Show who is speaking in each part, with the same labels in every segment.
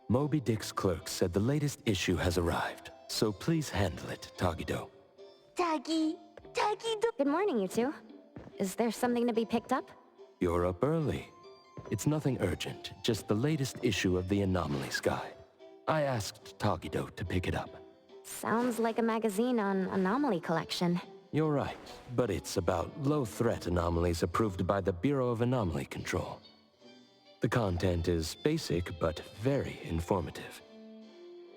Speaker 1: Moby Dick's clerk said the latest issue has arrived, so please handle it, Tagido.
Speaker 2: Good morning, you two. Is there something to be picked up?
Speaker 1: You're up early. It's nothing urgent, just the latest issue of the Anomalies guide. I asked Tagido to pick it up.
Speaker 2: Sounds like a magazine on anomaly collection.
Speaker 1: You're right, but it's about low-threat anomalies approved by the Bureau of Anomaly Control. The content is basic, but very informative.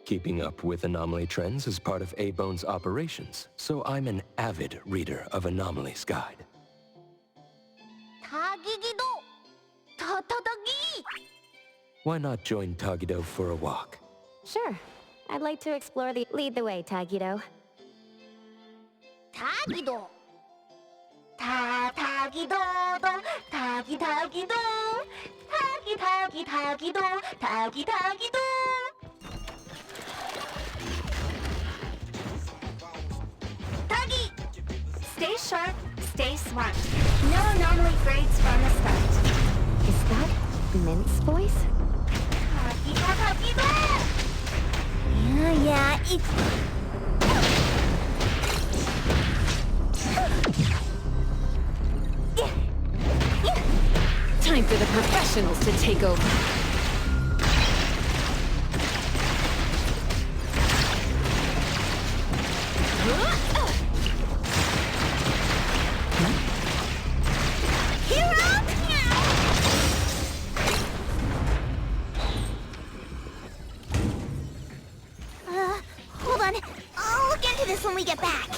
Speaker 1: Keeping up with anomaly trends is part of A-Bone's operations, so I'm an avid reader of Anomalies guide. Why not join Tagido for a walk?
Speaker 2: Sure. I'd like to explore the... Lead the way, Tagido.
Speaker 3: Tagido. Tagido. Tagido. Tagido. Tagi! Stay sharp, stay smart. No anomaly grades from the start.
Speaker 2: Is that Mint's voice?
Speaker 3: Tagido! Yeah, it's...
Speaker 4: Time for the professionals to take over.
Speaker 3: Hold on. I'll look into this when we get back.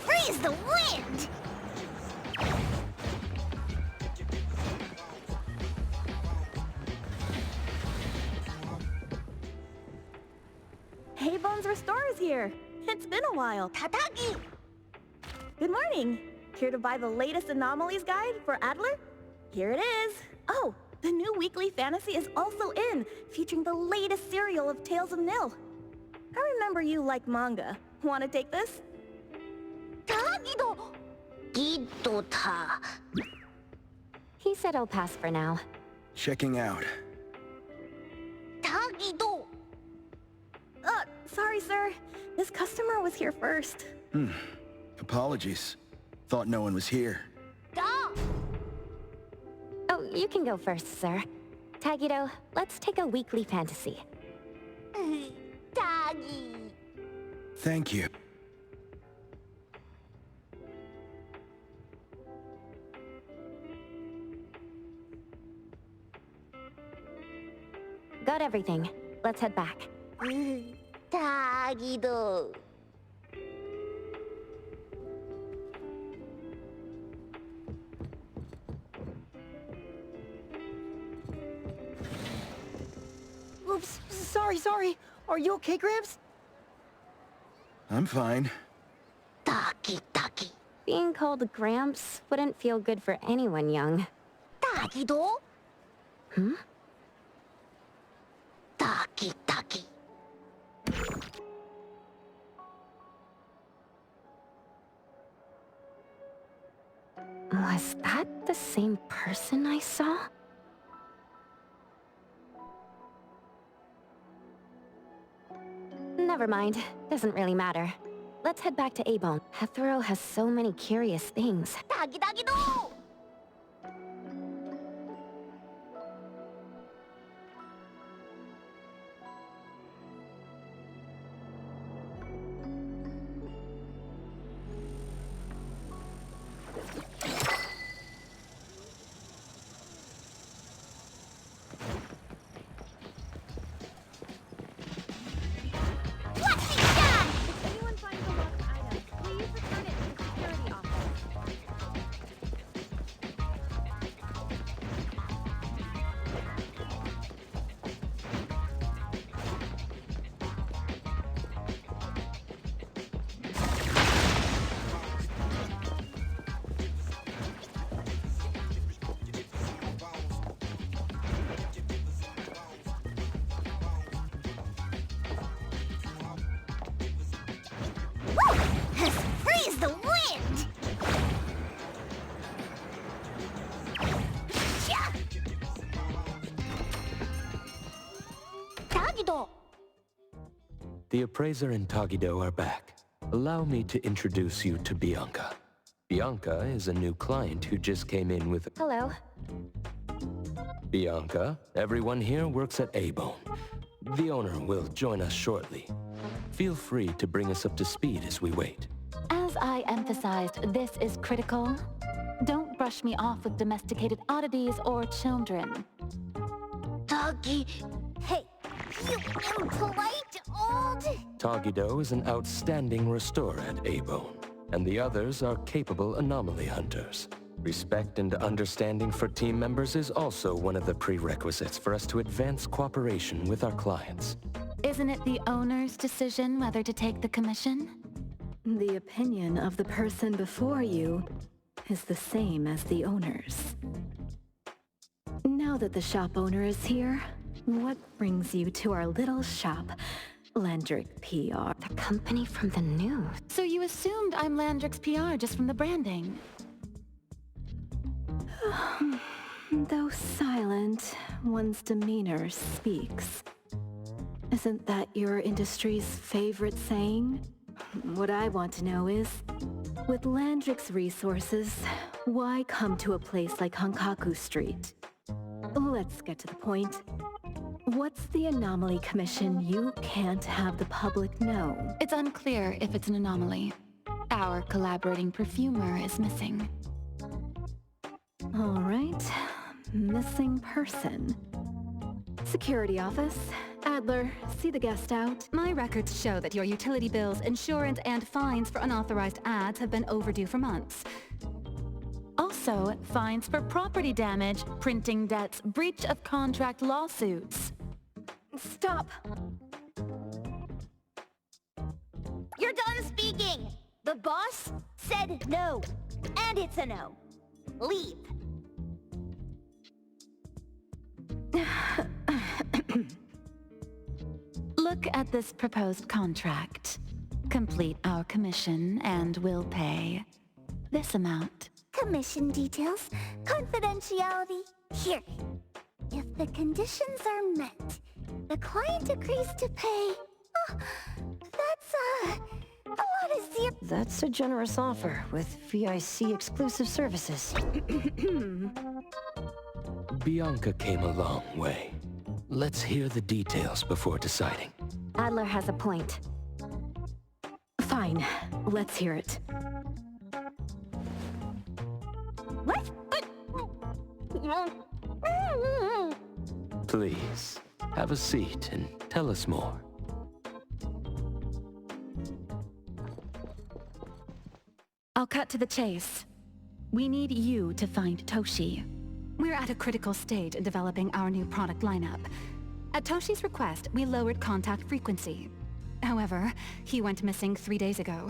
Speaker 3: Freeze the wind!
Speaker 5: Hey, Bones Restore's here. It's been a while.
Speaker 3: Tatagi!
Speaker 5: Good morning. Here to buy the latest Anomalies guide for Adler? Here it is. Oh, the new weekly fantasy is also in, featuring the latest serial of Tales of Nil. I remember you like manga. Want to take this?
Speaker 3: Tagido! Gidota.
Speaker 2: He said I'll pass for now.
Speaker 6: Checking out.
Speaker 3: Tagido!
Speaker 5: Sorry, sir. This customer was here first.
Speaker 6: Apologies. Thought no one was here.
Speaker 3: Da!
Speaker 2: Oh, you can go first, sir. Tagido, let's take a weekly fantasy.
Speaker 3: Tagi!
Speaker 6: Thank you.
Speaker 2: Got everything. Let's head back.
Speaker 3: Tagido!
Speaker 5: Oops, sorry. Are you okay, Gramps?
Speaker 6: I'm fine.
Speaker 3: Taki.
Speaker 2: Being called Gramps wouldn't feel good for anyone young.
Speaker 3: Tagido?
Speaker 2: Hmm?
Speaker 3: Taki.
Speaker 2: Was that the same person I saw? Never mind. Doesn't really matter. Let's head back to A-Bone. Hethero has so many curious things.
Speaker 3: Tagido! Tagido!
Speaker 1: The appraiser and Tagido are back. Allow me to introduce you to Bianca. Bianca is a new client who just came in with...
Speaker 2: Hello.
Speaker 1: Bianca, everyone here works at A-Bone. The owner will join us shortly. Feel free to bring us up to speed as we wait.
Speaker 7: As I emphasized, this is critical. Don't brush me off with domesticated oddities or children.
Speaker 3: Tagi! Hey, you impolite old...
Speaker 1: Tagido is an outstanding restorer at A-Bone, and the others are capable anomaly hunters. Respect and understanding for team members is also one of the prerequisites for us to advance cooperation with our clients.
Speaker 7: Isn't it the owner's decision whether to take the commission?
Speaker 8: The opinion of the person before you is the same as the owner's. Now that the shop owner is here, what brings you to our little shop, Landrick PR?
Speaker 2: The company from the news.
Speaker 7: So you assumed I'm Landrick's PR just from the branding?
Speaker 8: Though silent, one's demeanor speaks. Isn't that your industry's favorite saying? What I want to know is, with Landrick's resources, why come to a place like Hankaku Street? Let's get to the point. What's the Anomaly Commission you can't have the public know?
Speaker 7: It's unclear if it's an anomaly. Our collaborating perfumer is missing.
Speaker 8: All right. Missing person. Security office. Adler, see the guest out.
Speaker 4: My records show that your utility bills, insurance, and fines for unauthorized ads have been overdue for months.
Speaker 7: Also, fines for property damage, printing debts, breach of contract lawsuits.
Speaker 8: Stop!
Speaker 3: You're done speaking! The boss said no. And it's a no. Leave.
Speaker 7: Look at this proposed contract. Complete our commission and we'll pay this amount.
Speaker 3: Commission details, confidentiality. Here. If the conditions are met, the client agrees to pay. Oh, that's, a lot of zero.
Speaker 9: That's a generous offer, with VIC exclusive services.
Speaker 1: Bianca came a long way. Let's hear the details before deciding.
Speaker 2: Adler has a point.
Speaker 8: Fine, let's hear it.
Speaker 3: What?
Speaker 1: Please, have a seat and tell us more.
Speaker 7: I'll cut to the chase. We need you to find Toshi.
Speaker 4: We're at a critical stage in developing our new product lineup. At Toshi's request, we lowered contact frequency. However, he went missing 3 days ago.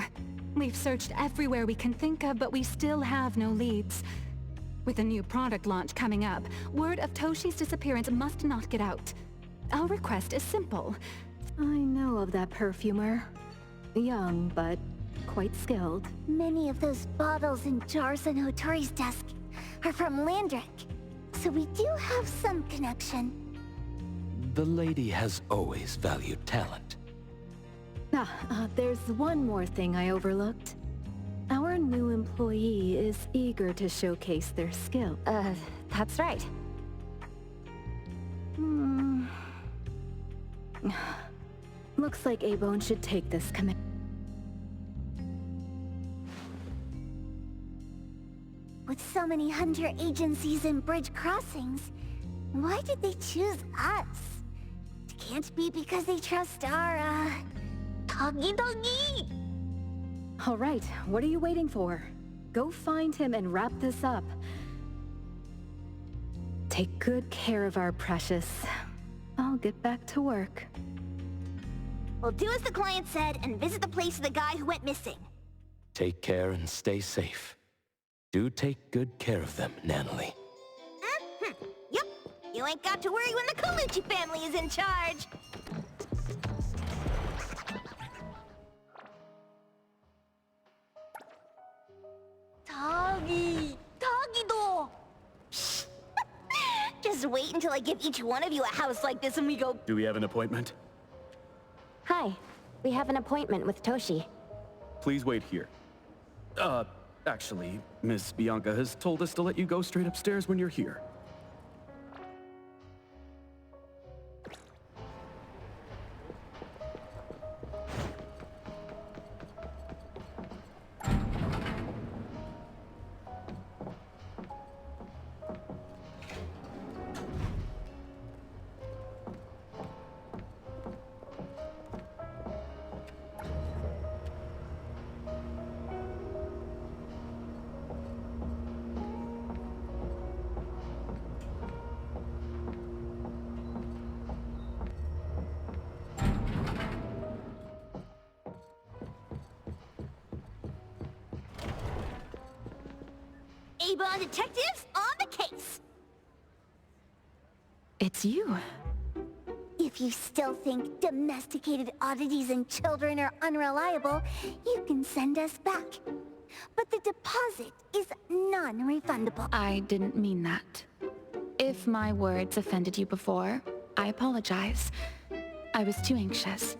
Speaker 4: We've searched everywhere we can think of, but we still have no leads. With a new product launch coming up, word of Toshi's disappearance must not get out. Our request is simple.
Speaker 8: I know of that perfumer. Young, but quite skilled.
Speaker 3: Many of those bottles and jars on Hotori's desk are from Landrick, so we do have some connection.
Speaker 1: The lady has always valued talent.
Speaker 8: There's one more thing I overlooked. Our new employee is eager to showcase their skill.
Speaker 2: That's right.
Speaker 8: Looks like A-Bone should take this command.
Speaker 3: With so many hunter agencies and bridge crossings, why did they choose us? It can't be because they trust our, Tagi-Dogi!
Speaker 8: All right, what are you waiting for? Go find him and wrap this up. Take good care of our precious. I'll get back to work.
Speaker 3: We'll do as the client said and visit the place of the guy who went missing.
Speaker 1: Take care and stay safe. Do take good care of them, Natalie.
Speaker 3: Yep, you ain't got to worry when the Colucci family is in charge. Tagi! Tagi-do! Just just wait until I give each one of you a house like this and we go...
Speaker 10: Do we have an appointment?
Speaker 2: Hi. We have an appointment with Toshi.
Speaker 10: Please wait here. Actually, Miss Bianca has told us to let you go straight upstairs when you're here.
Speaker 3: A-Bond detectives on the case!
Speaker 7: It's you.
Speaker 3: If you still think domesticated oddities and children are unreliable, you can send us back. But the deposit is non-refundable.
Speaker 7: I didn't mean that. If my words offended you before, I apologize. I was too anxious.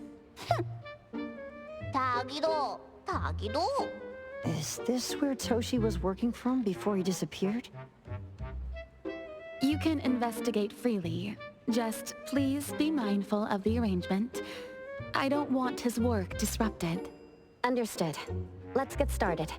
Speaker 3: Tagido.
Speaker 9: Is this where Toshi was working from before he disappeared?
Speaker 7: You can investigate freely. Just please be mindful of the arrangement. I don't want his work disrupted.
Speaker 2: Understood. Let's get started.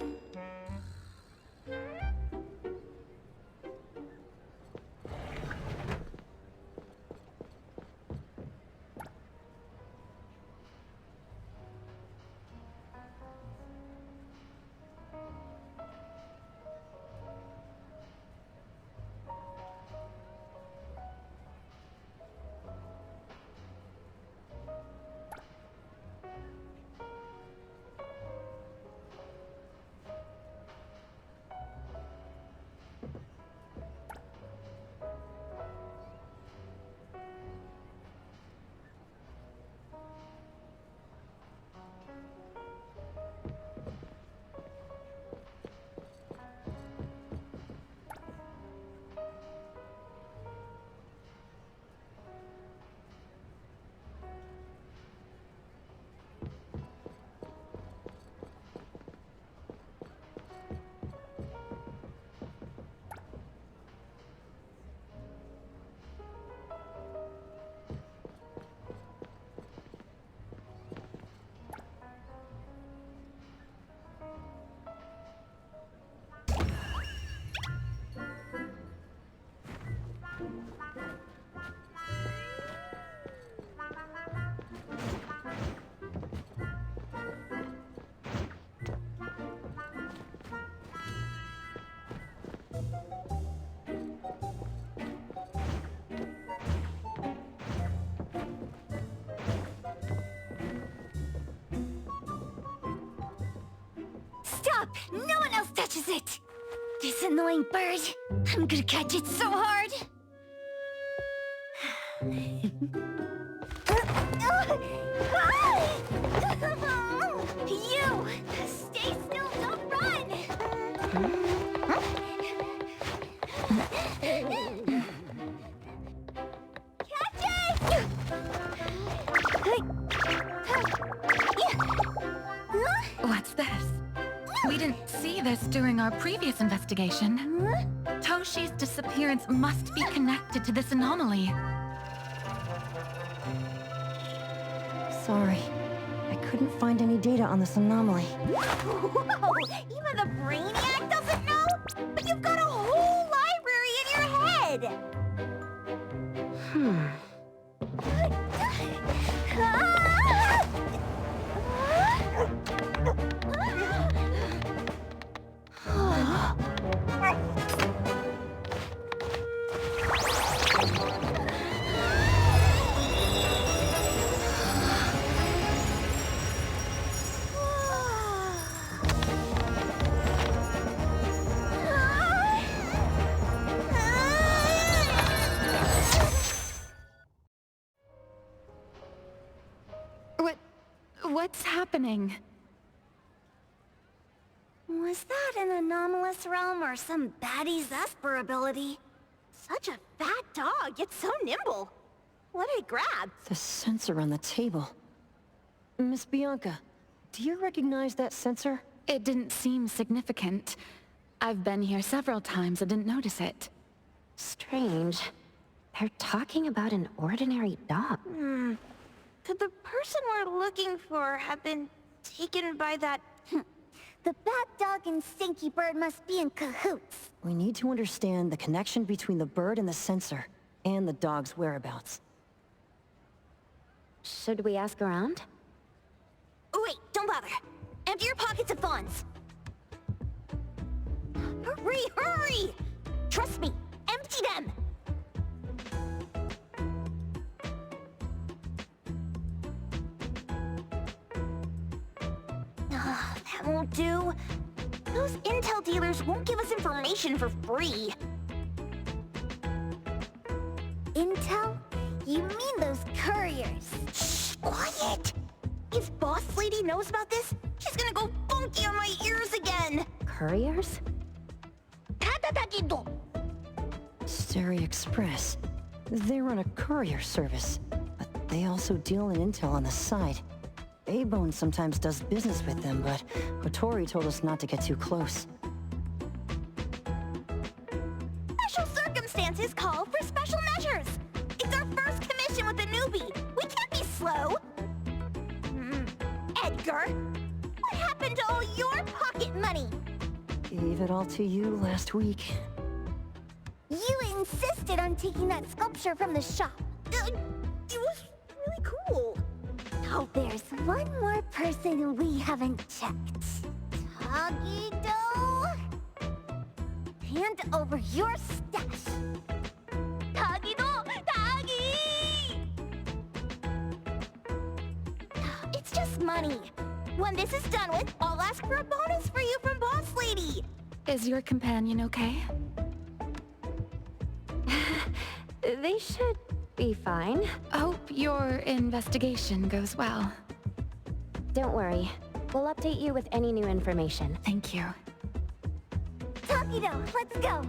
Speaker 3: Stop! No one else touches it! This annoying bird. I'm gonna catch it so hard! You! Stay still, don't run! Catch it!
Speaker 7: What's this? We didn't see this during our previous investigation. Toshi's disappearance must be connected to this anomaly.
Speaker 9: Sorry. I couldn't find any data on this anomaly.
Speaker 3: Whoa! Even the brainiac doesn't know? But you've got a whole library in your head!
Speaker 7: What's happening?
Speaker 3: Was that an anomalous realm or some baddie's Esper ability?
Speaker 5: Such a fat dog, yet so nimble. What did it grab?
Speaker 9: The sensor on the table. Miss Bianca, do you recognize that sensor?
Speaker 7: It didn't seem significant. I've been here several times and didn't notice it.
Speaker 2: Strange. They're talking about an ordinary dog.
Speaker 5: Could the person we're looking for have been taken by that...
Speaker 3: The bat dog and Stinky Bird must be in cahoots.
Speaker 9: We need to understand the connection between the bird and the sensor, and the dog's whereabouts.
Speaker 2: Should we ask around?
Speaker 5: Wait, don't bother. Empty your pockets of funds. Hurry, hurry! Trust me, empty them! That won't do. Those intel dealers won't give us information for free.
Speaker 3: Intel? You mean those couriers?
Speaker 5: Shh, quiet! If Boss Lady knows about this, she's gonna go funky on my ears again!
Speaker 2: Couriers?
Speaker 9: Stereo Express. They run a courier service, but they also deal in intel on the side. A-Bone sometimes does business with them, but Otori told us not to get too close.
Speaker 5: Special circumstances call for special measures! It's our first commission with a newbie! We can't be slow! Edgar, what happened to all your pocket money?
Speaker 9: Gave it all to you last week.
Speaker 3: You insisted on taking that sculpture from the shop.
Speaker 5: It was really cool.
Speaker 3: Oh, there's one more person we haven't checked. Tagido! Hand over your stash.
Speaker 5: Tagido! Tagi! It's just money. When this is done with, I'll ask for a bonus for you from Boss Lady.
Speaker 7: Is your companion okay?
Speaker 2: They should be fine.
Speaker 7: Hope your investigation goes well.
Speaker 2: Don't worry. We'll update you with any new information.
Speaker 7: Thank you.
Speaker 3: Tagido, let's go!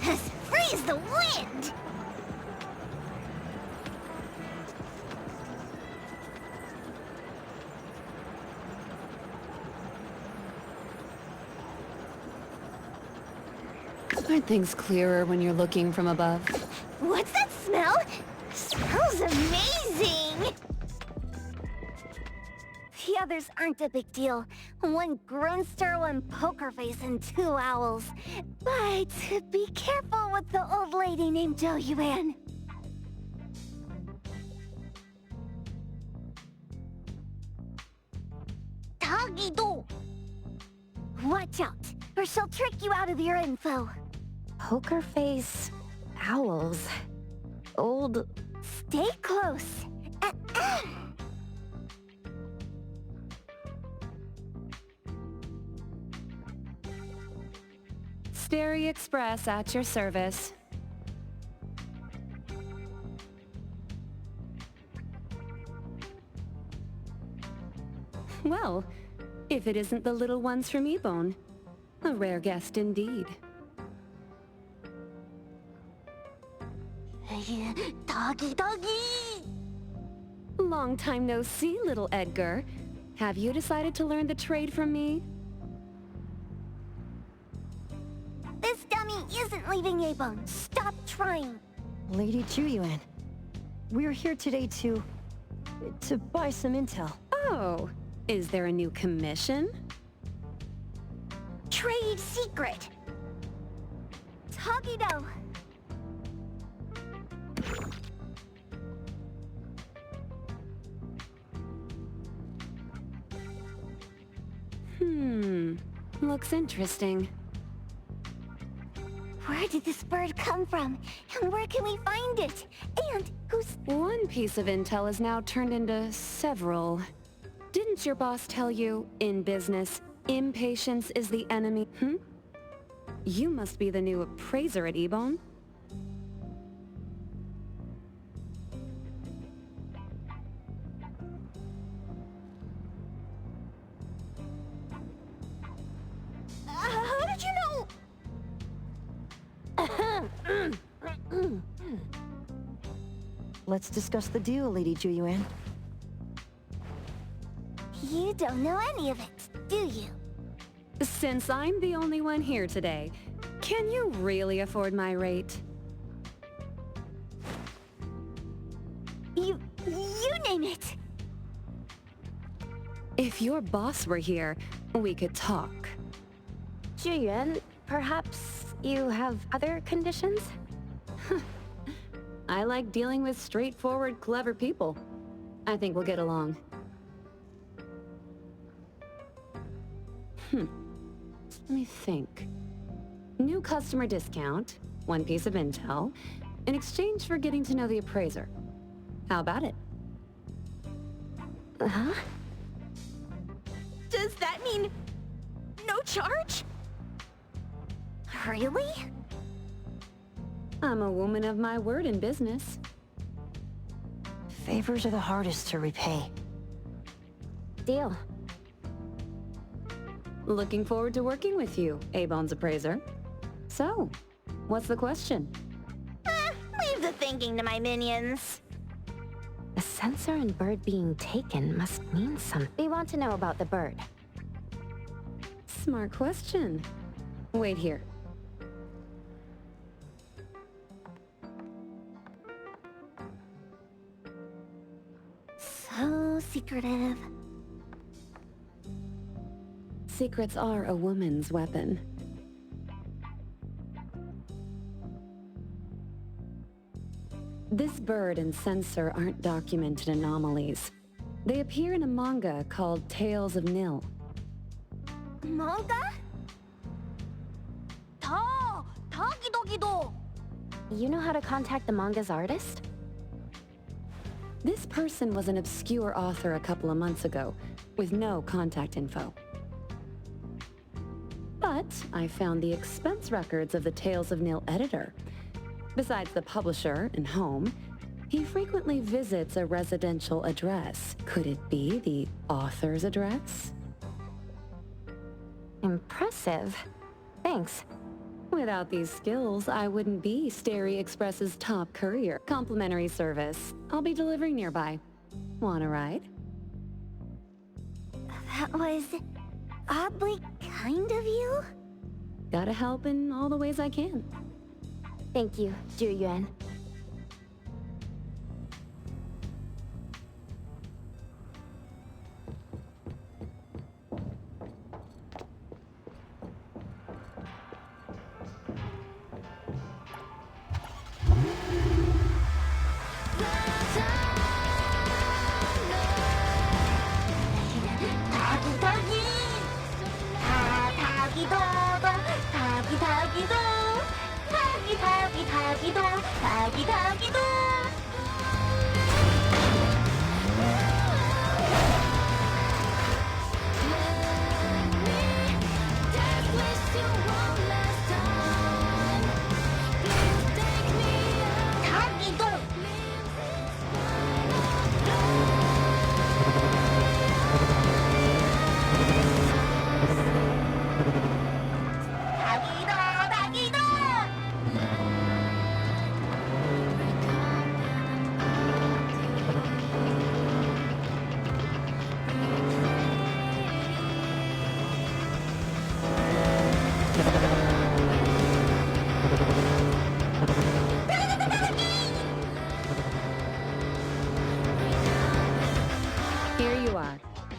Speaker 5: As free as the wind!
Speaker 8: Aren't things clearer when you're looking from above?
Speaker 5: What's that smell? Smells amazing!
Speaker 3: The others aren't a big deal. One Grunster, one Poker Face, and 2 owls. But be careful with the old lady named Jo Yuan.
Speaker 5: Tagido!
Speaker 3: Watch out, or she'll trick you out of your info.
Speaker 2: Poker face... owls... old...
Speaker 3: Stay close.
Speaker 8: Stereo Express at your service. Well, if it isn't the little ones from Ebone. A rare guest indeed.
Speaker 3: Doggy!
Speaker 8: Long time no see, little Edgar. Have you decided to learn the trade from me?
Speaker 3: This dummy isn't leaving Ebone. Stop trying.
Speaker 9: Lady Chuyuan, we're here today to... To buy some intel.
Speaker 11: Oh, is there a new commission?
Speaker 3: Trade secret. Tagido.
Speaker 11: Looks interesting.
Speaker 3: Where did this bird come from? And where can we find it? And who's...
Speaker 11: One piece of intel is now turned into several. Didn't your boss tell you, in business, impatience is the enemy? You must be the new appraiser at Ebone.
Speaker 3: How did you know?
Speaker 9: Let's discuss the deal, Lady Juyuan.
Speaker 3: You don't know any of it, do you?
Speaker 11: Since I'm the only one here today, can you really afford my rate?
Speaker 3: You name it.
Speaker 11: If your boss were here, we could talk.
Speaker 2: Juyuan, perhaps you have other conditions?
Speaker 11: I like dealing with straightforward, clever people. I think we'll get along. Let me think. New customer discount, one piece of intel, in exchange for getting to know the appraiser. How about it?
Speaker 2: Huh?
Speaker 5: Does that mean no charge?
Speaker 3: Really?
Speaker 11: I'm a woman of my word in business.
Speaker 9: Favors are the hardest to repay.
Speaker 2: Deal.
Speaker 11: Looking forward to working with you, Ebone's appraiser. So, what's the question?
Speaker 3: Leave the thinking to my minions.
Speaker 2: The sensor and bird being taken must mean something. We want to know about the bird.
Speaker 11: Smart question. Wait here.
Speaker 3: So secretive.
Speaker 11: Secrets are a woman's weapon. This bird and sensor aren't documented anomalies. They appear in a manga called Tales of Nil.
Speaker 3: Manga? Tagido.
Speaker 2: You know how to contact the manga's artist?
Speaker 11: This person was an obscure author a couple of months ago, with no contact info. But I found the expense records of the Tales of Nil editor. Besides the publisher and home, he frequently visits a residential address. Could it be the author's address?
Speaker 2: Impressive. Thanks.
Speaker 11: Without these skills, I wouldn't be Starry Express's top courier. Complimentary service. I'll be delivering nearby. Want a ride?
Speaker 3: That was oddly kind of you.
Speaker 11: Gotta help in all the ways I can.
Speaker 2: Thank you, Juyuan.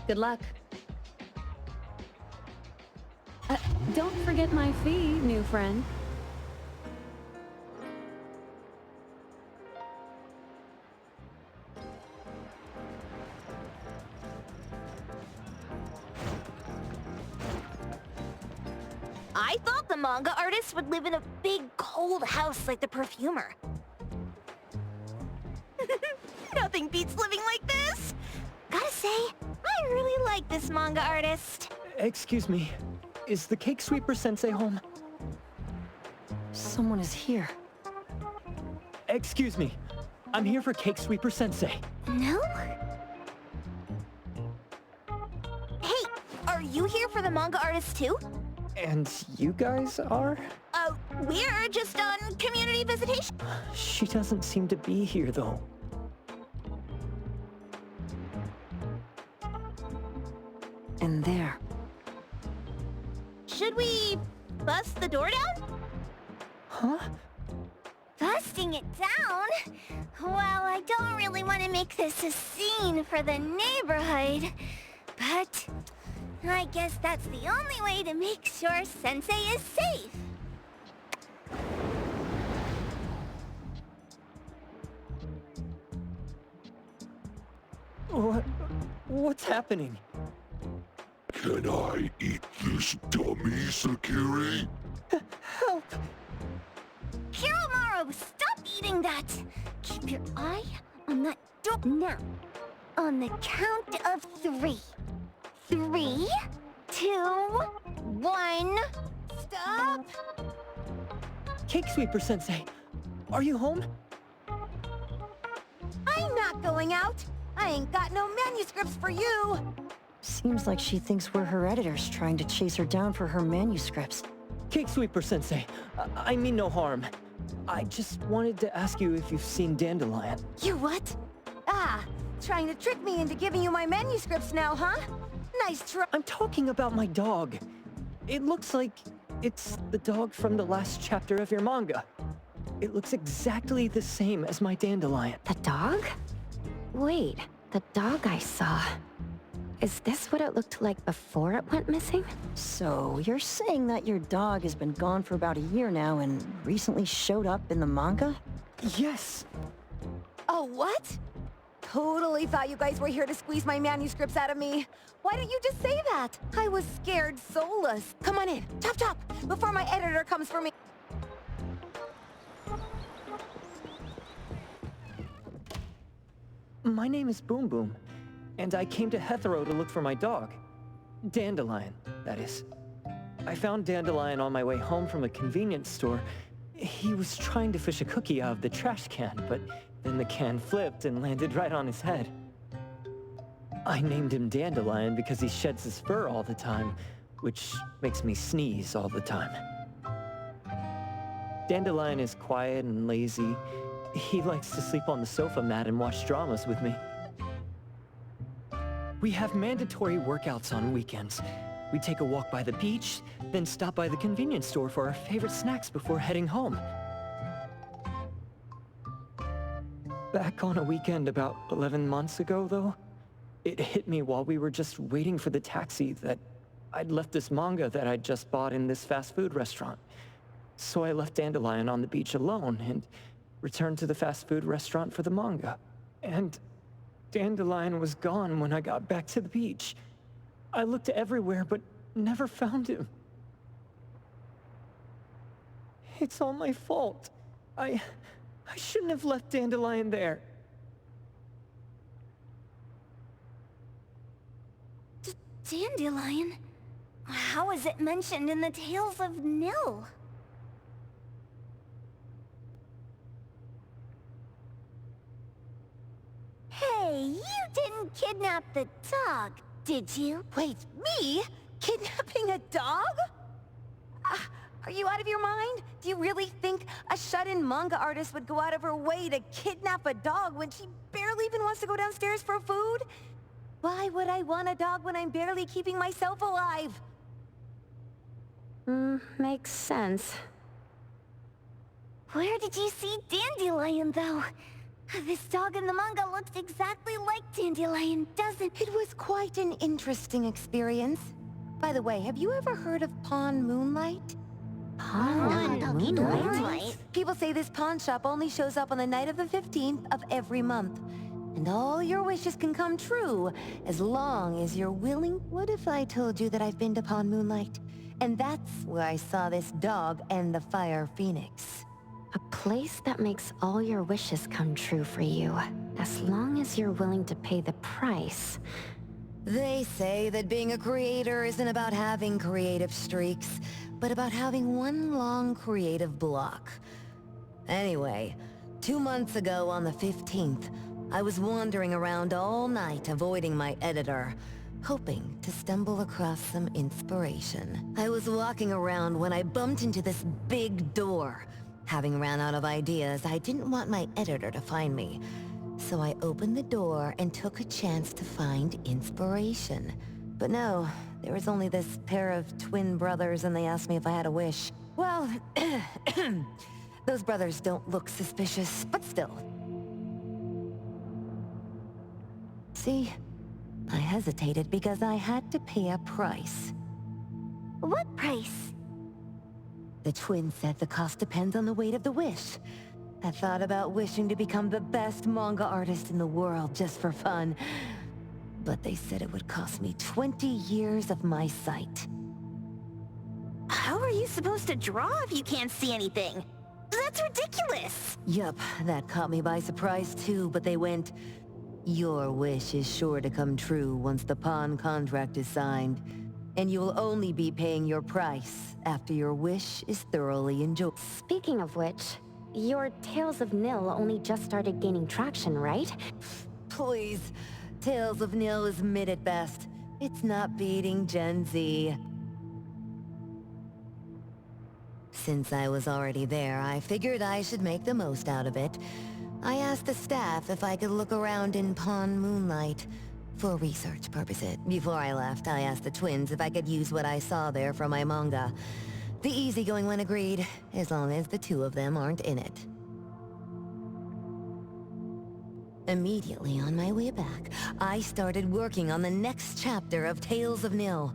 Speaker 11: Good luck. Don't forget my fee, new friend.
Speaker 3: I thought the manga artist would live in a big, cold house like the perfumer. Nothing beats living like this! Gotta say, I really like this manga artist.
Speaker 12: Excuse me, is the Cake Sweeper Sensei home?
Speaker 9: Someone is here.
Speaker 12: Excuse me, I'm here for Cake Sweeper Sensei.
Speaker 3: No? Hey, are you here for the manga artist too?
Speaker 12: And you guys are?
Speaker 3: We're just on community visitation.
Speaker 12: She doesn't seem to be here, though.
Speaker 9: And there.
Speaker 3: Should we bust the door down?
Speaker 12: Huh?
Speaker 3: Busting it down? Well, I don't really want to make this a scene for the neighborhood, but I guess that's the only way to make sure Sensei is safe.
Speaker 12: What's happening?
Speaker 13: Can I eat this dummy, Sakiri?
Speaker 12: Help!
Speaker 3: Kiromaru, stop eating that! Keep your eye on that door now. On the count of 3. 3, 2, 1, stop!
Speaker 12: Cake Sweeper Sensei, are you home?
Speaker 3: I'm not going out! I ain't got no manuscripts for you!
Speaker 9: Seems like she thinks we're her editors trying to chase her down for her manuscripts.
Speaker 12: Cake Sweeper Sensei, I mean no harm. I just wanted to ask you if you've seen Dandelion.
Speaker 3: You what? Ah, trying to trick me into giving you my manuscripts now, huh? Nice try.
Speaker 12: I'm talking about my dog. It looks like it's the dog from the last chapter of your manga. It looks exactly the same as my Dandelion.
Speaker 2: The dog? Wait, the dog I saw. Is this what it looked like before it went missing?
Speaker 9: So, you're saying that your dog has been gone for about a year now and recently showed up in the manga?
Speaker 12: Yes!
Speaker 3: Oh, what? Totally thought you guys were here to squeeze my manuscripts out of me. Why don't you just say that? I was scared soulless. Come on in, chop chop, before my editor comes for me.
Speaker 12: My name is Boom Boom, and I came to Hethero to look for my dog. Dandelion, that is. I found Dandelion on my way home from a convenience store. He was trying to fish a cookie out of the trash can, but then the can flipped and landed right on his head. I named him Dandelion because he sheds his fur all the time, which makes me sneeze all the time. Dandelion is quiet and lazy. He likes to sleep on the sofa mat and watch dramas with me. We have mandatory workouts on weekends. We take a walk by the beach, then stop by the convenience store for our favorite snacks before heading home. Back on a weekend about 11 months ago, though, it hit me while we were just waiting for the taxi that I'd left this manga that I'd just bought in this fast food restaurant. So I left Dandelion on the beach alone and returned to the fast food restaurant for the manga. And Dandelion was gone when I got back to the beach. I looked everywhere, but never found him. It's all my fault. I shouldn't have left Dandelion there.
Speaker 3: Dandelion? How is it mentioned in the Tales of Nil? Hey, you didn't kidnap the dog, did you? Wait, me? Kidnapping a dog? Are you out of your mind? Do you really think a shut-in manga artist would go out of her way to kidnap a dog when she barely even wants to go downstairs for food? Why would I want a dog when I'm barely keeping myself alive?
Speaker 2: Makes sense.
Speaker 3: Where did you see Dandelion, though? This dog in the manga looks exactly like Dandelion, doesn't it?
Speaker 14: It was quite an interesting experience. By the way, have you ever heard of Pawn Moonlight?
Speaker 3: Moonlight?
Speaker 14: People say this pawn shop only shows up on the night of the 15th of every month. And all your wishes can come true, as long as you're willing. What if I told you that I've been to Pawn Moonlight? And that's where I saw this dog and the Fire Phoenix.
Speaker 2: A place that makes all your wishes come true for you, as long as you're willing to pay the price.
Speaker 14: They say that being a creator isn't about having creative streaks, but about having one long creative block. Anyway, 2 months ago on the 15th, I was wandering around all night avoiding my editor, hoping to stumble across some inspiration. I was walking around when I bumped into this big door. Having ran out of ideas, I didn't want my editor to find me. So I opened the door and took a chance to find inspiration. But no, there was only this pair of twin brothers and they asked me if I had a wish. Well, those brothers don't look suspicious, but still. See, I hesitated because I had to pay a price.
Speaker 3: What price?
Speaker 14: The twins said the cost depends on the weight of the wish. I thought about wishing to become the best manga artist in the world just for fun. But they said it would cost me 20 years of my sight.
Speaker 3: How are you supposed to draw if you can't see anything? That's ridiculous!
Speaker 14: Yup, that caught me by surprise too, but they went, "Your wish is sure to come true once the pawn contract is signed, and you will only be paying your price after your wish is thoroughly enjoyed."
Speaker 2: Speaking of which, your Tales of Nil only just started gaining traction, right?
Speaker 14: Please, Tales of Nil is mid at best. It's not beating Gen Z. Since I was already there, I figured I should make the most out of it. I asked the staff if I could look around in Pawn Moonlight for research purposes. Before I left, I asked the twins if I could use what I saw there for my manga. The easygoing one agreed, as long as the two of them aren't in it. Immediately on my way back, I started working on the next chapter of Tales of Nil.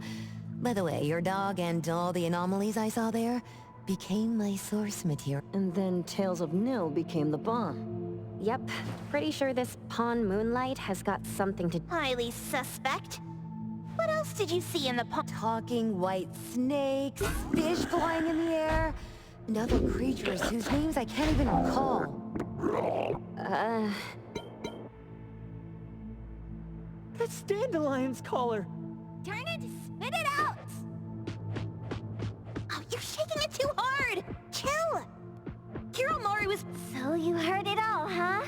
Speaker 14: By the way, your dog and all the anomalies I saw there became my source material.
Speaker 9: And then Tales of Nil became the bomb.
Speaker 2: Yep, pretty sure this Pawn Moonlight has got something to...
Speaker 3: Highly suspect. What else did you see in the pond?
Speaker 14: Talking white snakes, fish flying in the air, and other creatures whose names I can't even recall.
Speaker 12: That's Dandelion's collar!
Speaker 3: Turn it! Spit it out! Oh, you're shaking it too hard! Chill! Kiromaru was... So you heard it all, huh?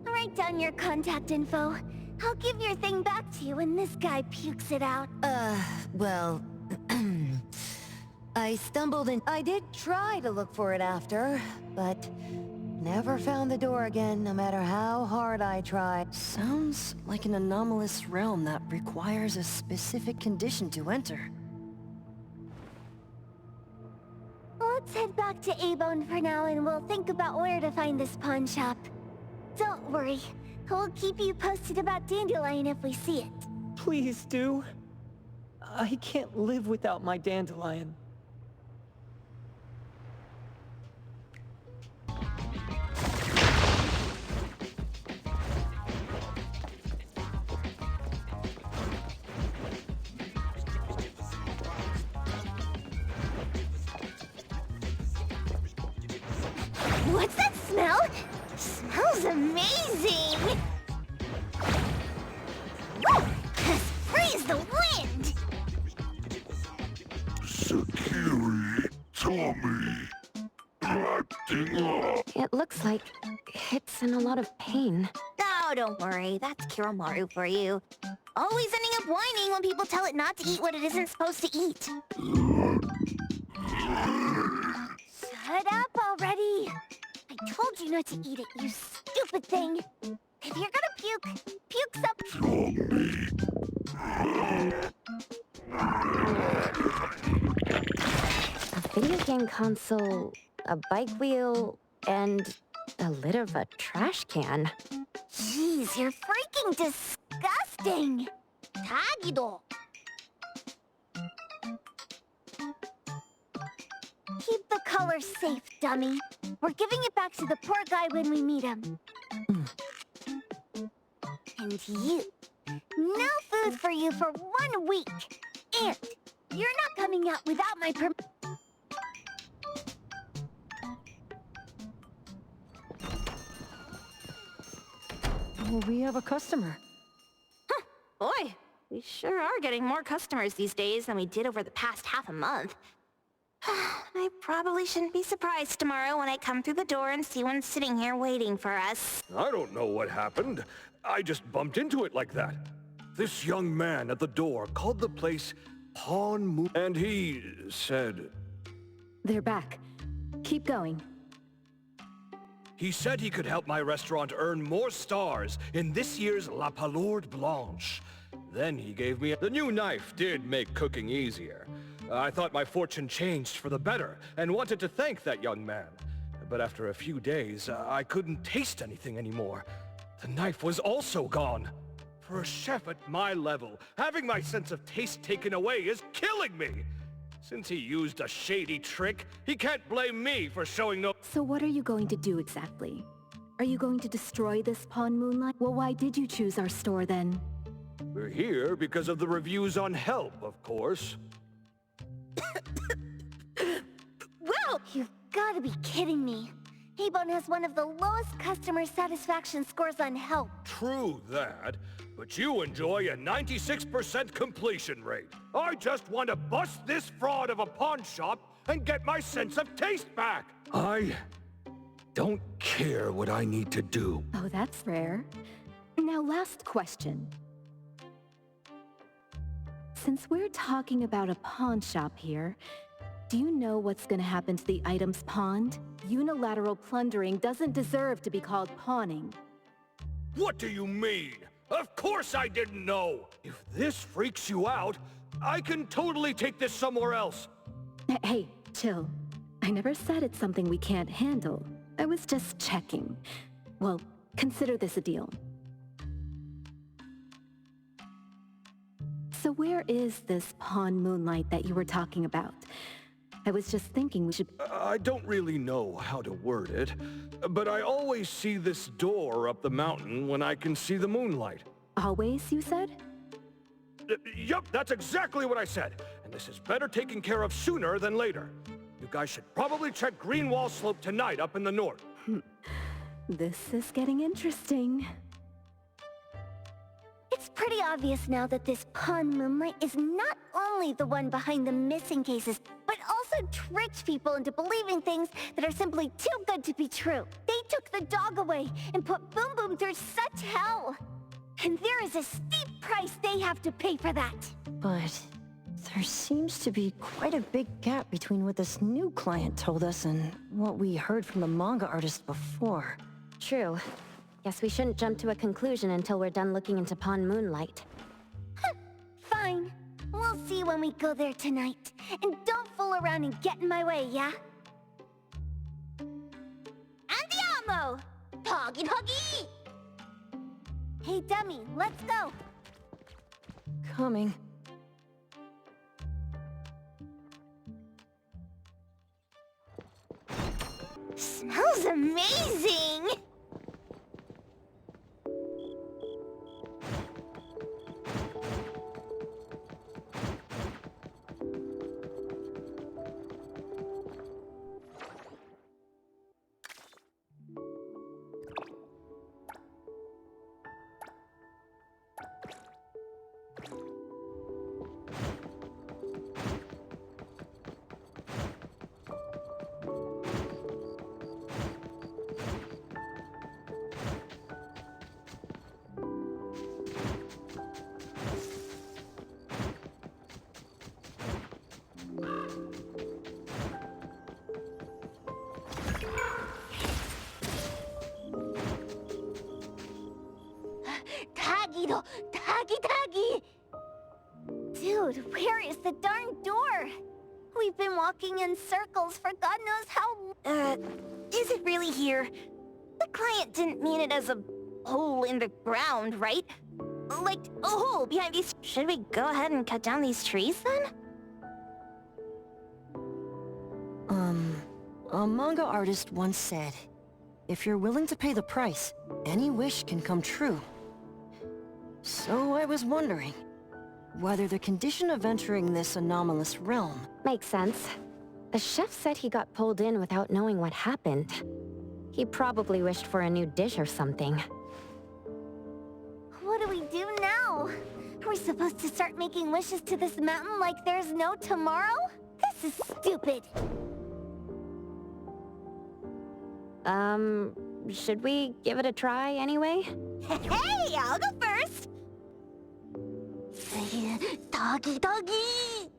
Speaker 3: Write down your contact info. I'll give your thing back to you when this guy pukes it out.
Speaker 14: Well... I stumbled and I did try to look for it after, but never found the door again, no matter how hard I tried.
Speaker 9: Sounds like an anomalous realm that requires a specific condition to enter.
Speaker 3: Let's head back to A-Bone for now and we'll think about where to find this pawn shop. Don't worry. We'll keep you posted about Dandelion if we see it.
Speaker 12: Please do. I can't live without my Dandelion.
Speaker 3: What's that smell? Smells amazing! As free as the wind!
Speaker 13: Sakiri, Tommy, acting up.
Speaker 2: It looks like it's in a lot of pain.
Speaker 3: Oh, don't worry. That's Kiromaru for you. Always ending up whining when people tell it not to eat what it isn't supposed to eat. Shut up already! I told you not to eat it, you stupid thing! If you're gonna puke, puke some...
Speaker 2: A video game console, a bike wheel, and The lid of a trash can.
Speaker 3: Jeez, you're freaking disgusting! Tagido! Keep the color safe, dummy. We're giving it back to the poor guy when we meet him. And you. No food for you for 1 week. And you're not coming out without my permission.
Speaker 9: We have a customer.
Speaker 5: Huh, boy, we sure are getting more customers these days than we did over the past half a month. I probably shouldn't be surprised tomorrow when I come through the door and see one sitting here waiting for us.
Speaker 13: I don't know what happened. I just bumped into it like that. This young man at the door called the place Pawn Moon, and he said...
Speaker 8: They're back. Keep going.
Speaker 13: He said he could help my restaurant earn more stars in this year's La Palourde Blanche. Then he gave me the new knife did make cooking easier. I thought my fortune changed for the better and wanted to thank that young man. But after a few days, I couldn't taste anything anymore. The knife was also gone. For a chef at my level, having my sense of taste taken away is killing me. Since he used a shady trick, he can't blame me for showing no—
Speaker 8: So what are you going to do exactly? Are you going to destroy this pawn, Moonlight? Well, why did you choose our store then?
Speaker 13: We're here because of the reviews on Help, of course.
Speaker 3: Well, you've got to be kidding me. Haybone has one of the lowest customer satisfaction scores on Help.
Speaker 13: True that, but you enjoy a 96% completion rate. I just want to bust this fraud of a pawn shop and get my sense of taste back. I don't care what I need to do.
Speaker 8: Oh, that's rare. Now, last question. Since we're talking about a pawn shop here, do you know what's gonna happen to the items pawned? Unilateral plundering doesn't deserve to be called pawning.
Speaker 13: What do you mean? Of course I didn't know! If this freaks you out, I can totally take this somewhere else.
Speaker 8: Hey, chill. I never said it's something we can't handle. I was just checking. Well, consider this a deal. So where is this pawn Moonlight that you were talking about? I was just thinking we should...
Speaker 13: I don't really know how to word it, but I always see this door up the mountain when I can see the moonlight.
Speaker 8: Always, you said?
Speaker 13: Yup, that's exactly what I said. And this is better taken care of sooner than later. You guys should probably check Greenwall Slope tonight up in the north.
Speaker 8: This is getting interesting.
Speaker 3: It's pretty obvious now that this pawn Moonlight is not only the one behind the missing cases, but also tricked people into believing things that are simply too good to be true. They took the dog away and put Boom Boom through such hell. And there is a steep price they have to pay for that.
Speaker 9: But there seems to be quite a big gap between what this new client told us and what we heard from the manga artist before.
Speaker 2: True. Guess we shouldn't jump to a conclusion until we're done looking into Pawn Moonlight.
Speaker 3: Fine. We'll see when we go there tonight. And don't fool around and get in my way, yeah? Andiamo! Toggy Toggy! Hey, dummy, let's go.
Speaker 9: Coming.
Speaker 3: Smells amazing! Taggy! Dude, where is the darn door? We've been walking in circles for God knows how...
Speaker 5: Is it really here?
Speaker 3: The client didn't mean it as a hole in the ground, right? Like, a hole behind these... Should we go ahead and cut down these trees, then?
Speaker 9: A manga artist once said, if you're willing to pay the price, any wish can come true. So I was wondering, whether the condition of entering this anomalous realm...
Speaker 2: Makes sense. The chef said he got pulled in without knowing what happened. He probably wished for a new dish or something.
Speaker 3: What do we do now? Are we supposed to start making wishes to this mountain like there's no tomorrow? This is stupid.
Speaker 2: Should we give it a try anyway?
Speaker 3: Hey, I'll go first! Doggy, doggy!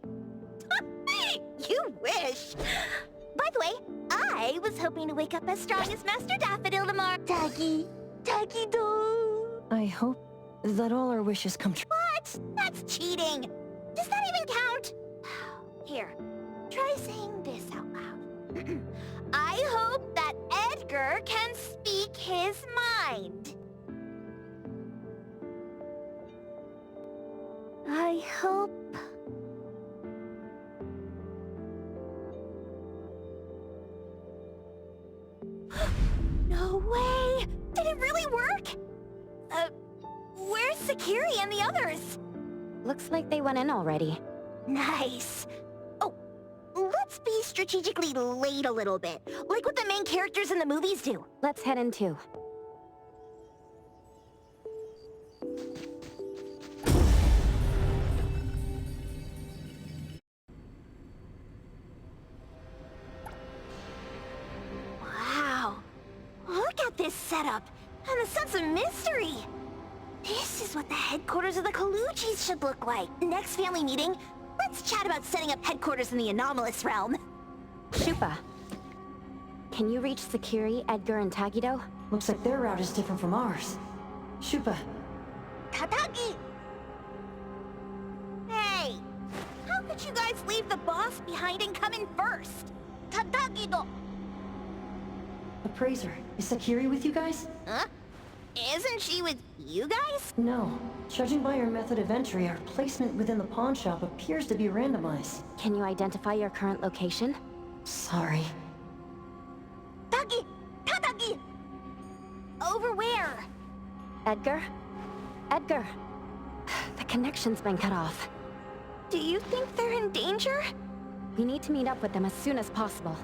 Speaker 3: You wish! By the way, I was hoping to wake up as strong as Master Daffodil tomorrow. Doggy, doggy do.
Speaker 9: I hope that all our wishes come true.
Speaker 3: What? That's cheating! Does that even count? Here, try saying this out loud. I hope that Edgar can speak his mind. I hope... No way! Did it really work? Where's Sakiri and the others?
Speaker 2: Looks like they went in already.
Speaker 3: Nice. Oh, let's be strategically late a little bit, like what the main characters in the movies do.
Speaker 2: Let's head in too.
Speaker 3: Wow. Look at this setup, and the sense of mystery. This is what the headquarters of the Kalujis should look like. Next family meeting, let's chat about setting up headquarters in the Anomalous realm.
Speaker 2: Shupa, can you reach Sakiri, Edgar, and Tagido?
Speaker 9: Looks like their route is different from ours. Shupa.
Speaker 3: Tatagi! Hey! How could you guys leave the boss behind and come in first? Tatagi-do!
Speaker 9: Appraiser, is Sakiri with you guys?
Speaker 3: Huh? Isn't she with you guys?
Speaker 9: No. Judging by our method of entry, our placement within the pawn shop appears to be randomized.
Speaker 2: Can you identify your current location?
Speaker 9: Sorry.
Speaker 3: Tagi! Tatagi! Over where?
Speaker 2: Edgar? Edgar! The connection's been cut off.
Speaker 3: Do you think they're in danger?
Speaker 2: We need to meet up with them as soon as possible.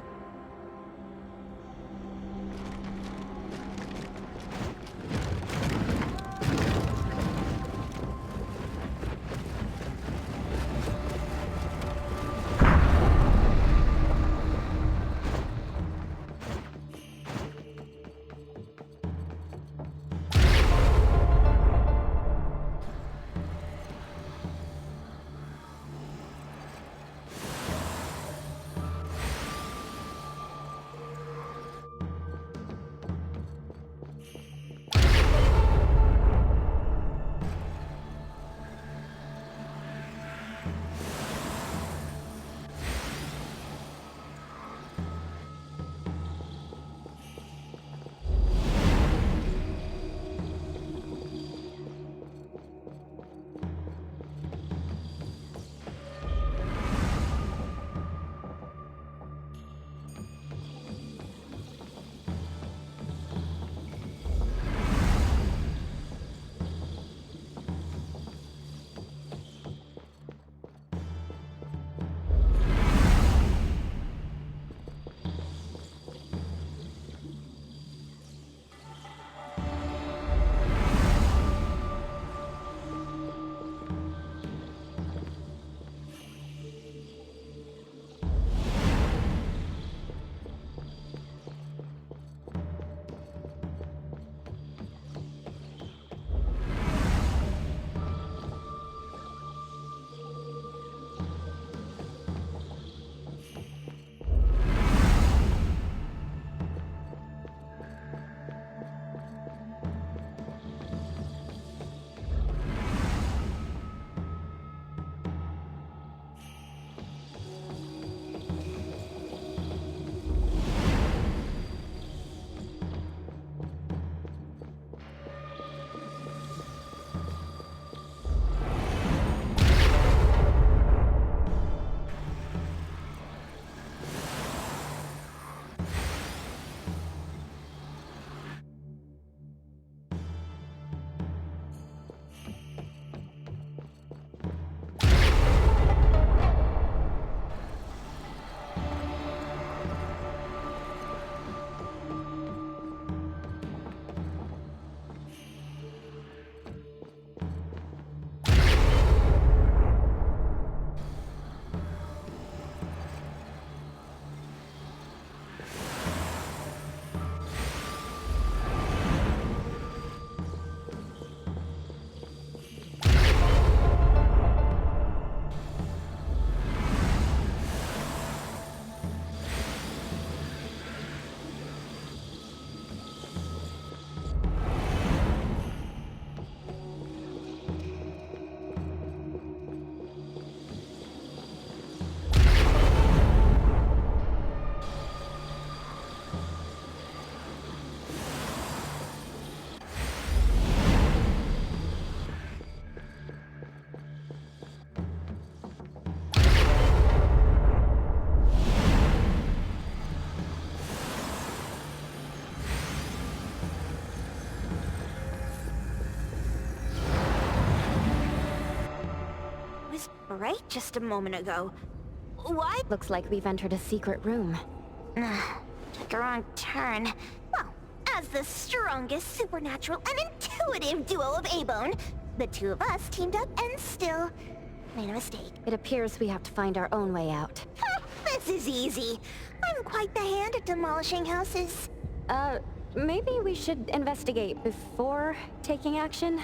Speaker 3: right just a moment ago. What?
Speaker 2: Looks like we've entered a secret room.
Speaker 3: Took a wrong turn. Well, as the strongest supernatural and intuitive duo of A-Bone, the two of us teamed up and still made a mistake.
Speaker 2: It appears we have to find our own way out.
Speaker 3: This is easy. I'm quite the hand at demolishing houses.
Speaker 2: Maybe we should investigate before taking action?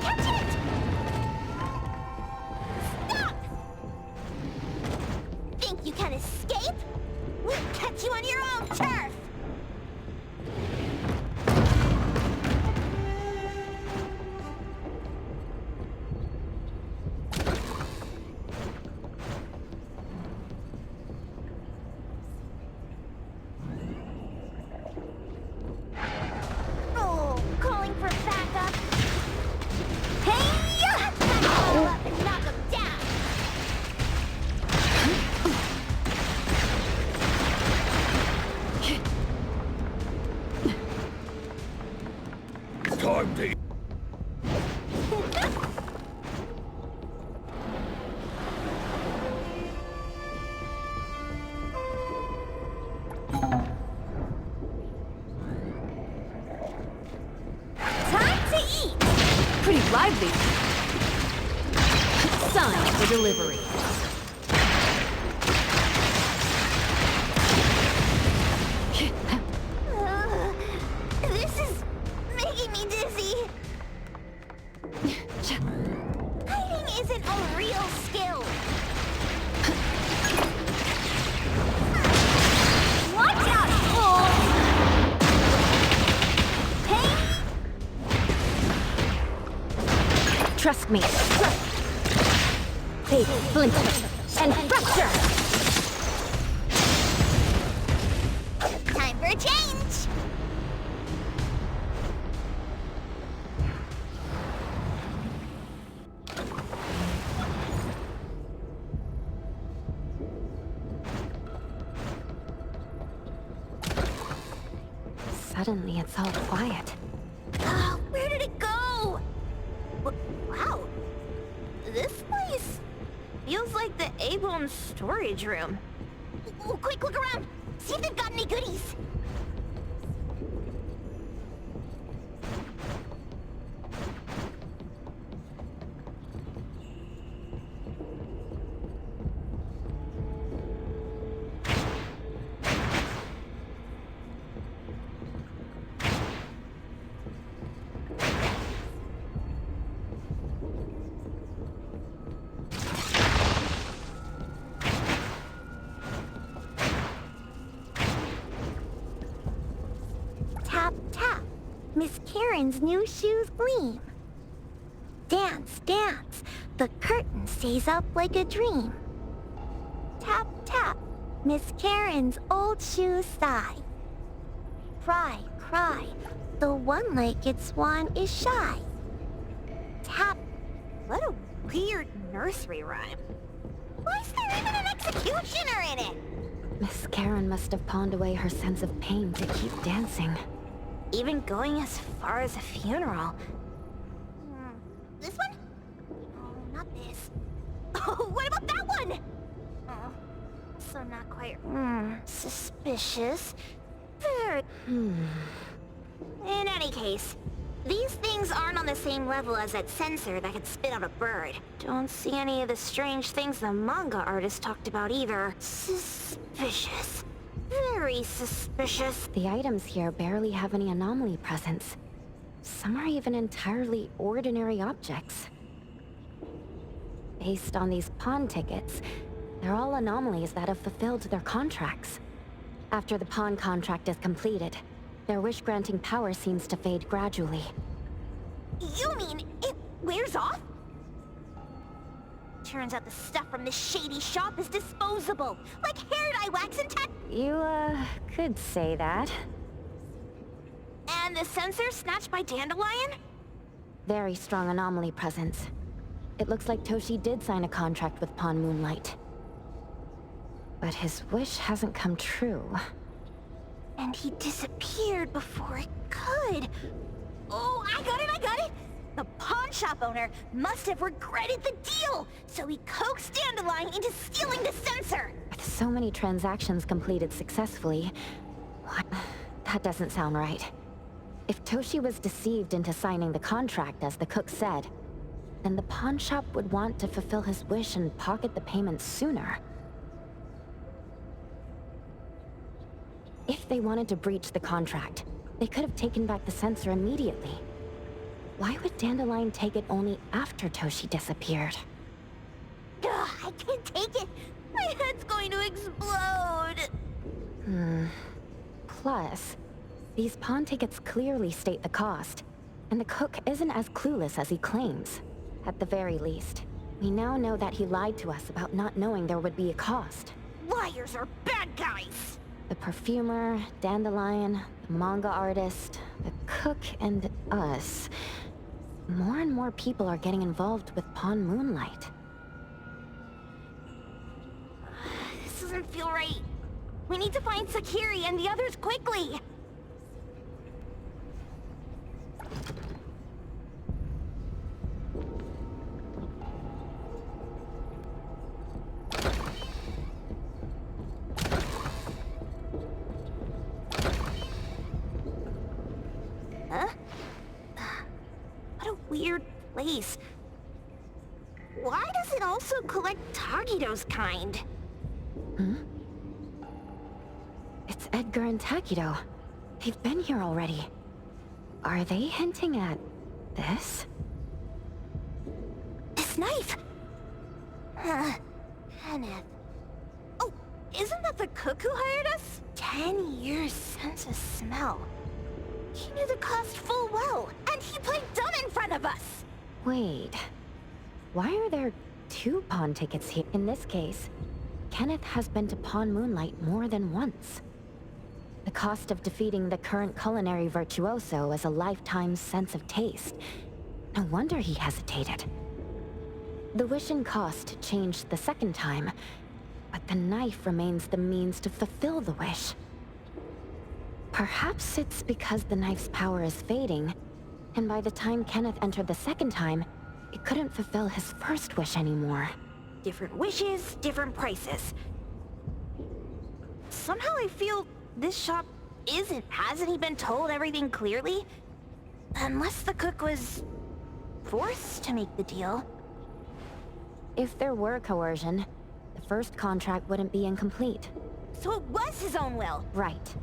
Speaker 3: Catch it! Stop! Think you can escape? We'll catch you on your own turf! Oh, calling for backup. Hey! Back him up and knock him down!
Speaker 13: Time to...
Speaker 3: Time to eat!
Speaker 11: Pretty lively. Sign for delivery.
Speaker 3: This is making me dizzy. Hiding isn't a real skill. Watch out, fools! Hey!
Speaker 2: Trust me. They splinter and fracture!
Speaker 3: Time for a change!
Speaker 2: Suddenly it's all quiet.
Speaker 3: Oh, where did it go? Wow. This place feels like the A-Bone storage room. Oh, quick, look around! See if they've got any goodies! Tap, tap. Miss Karen's new shoes gleam. Dance, dance. The curtain stays up like a dream. Tap, tap. Miss Karen's old shoes sigh. Cry, cry. The one-legged swan is shy. Tap. What a weird nursery rhyme. Why is there even an executioner in it?
Speaker 2: Miss Karen must have pawned away her sense of pain to keep dancing.
Speaker 3: Even going as far as a funeral. This one? Oh, not this. Oh, what about that one? Oh, so not quite. Suspicious. Very. In any case, these things aren't on the same level as that sensor that could spit out a bird. Don't see any of the strange things the manga artist talked about either. Suspicious. Very suspicious.
Speaker 2: The items here barely have any anomaly presence. Some are even entirely ordinary objects. Based on these pawn tickets, they're all anomalies that have fulfilled their contracts. After the pawn contract is completed, their wish-granting power seems to fade gradually.
Speaker 3: You mean it wears off? Turns out the stuff from this shady shop is disposable, like hair dye wax and
Speaker 2: You, could say that.
Speaker 3: And the sensor snatched by Dandelion?
Speaker 2: Very strong anomaly presence. It looks like Toshi did sign a contract with Pawn Moonlight. But his wish hasn't come true.
Speaker 3: And he disappeared before it could. Oh, I got it! The pawn shop owner must have regretted the deal, so he coaxed Dandelion into stealing the sensor.
Speaker 2: With so many transactions completed successfully, that doesn't sound right. If Toshi was deceived into signing the contract as the cook said, then the pawn shop would want to fulfill his wish and pocket the payment sooner. If they wanted to breach the contract, they could have taken back the sensor immediately. Why would Dandelion take it only after Toshi disappeared?
Speaker 3: Ugh, I can't take it! My head's going to explode!
Speaker 2: Plus, these pawn tickets clearly state the cost, and the cook isn't as clueless as he claims. At the very least, we now know that he lied to us about not knowing there would be a cost.
Speaker 3: Liars are bad guys!
Speaker 2: The perfumer, Dandelion, the manga artist, the cook, and us. More and more people are getting involved with Pawn Moonlight.
Speaker 3: This doesn't feel right. We need to find Sakiri and the others quickly! Huh? What a weird place. Why does it also collect Takido's kind?
Speaker 2: It's Edgar and Takido. They've been here already. Are they hinting at this?
Speaker 3: This knife! Kenneth. Oh, isn't that the cook who hired us? 10 years sense of smell. He knew the cost full well, and he played dumb in front of us!
Speaker 2: Wait. Why are there 2 pawn tickets here? In this case, Kenneth has been to Pawn Moonlight more than once. The cost of defeating the current culinary virtuoso is a lifetime sense of taste. No wonder he hesitated. The wish and cost changed the second time, but the knife remains the means to fulfill the wish. Perhaps it's because the knife's power is fading, and by the time Kenneth entered the second time, it couldn't fulfill his first wish anymore.
Speaker 3: Different wishes, different prices. Somehow I feel this shop hasn't he been told everything clearly? Unless the cook was forced to make the deal.
Speaker 2: If there were coercion, the first contract wouldn't be incomplete.
Speaker 3: So it was his own will!
Speaker 2: Right.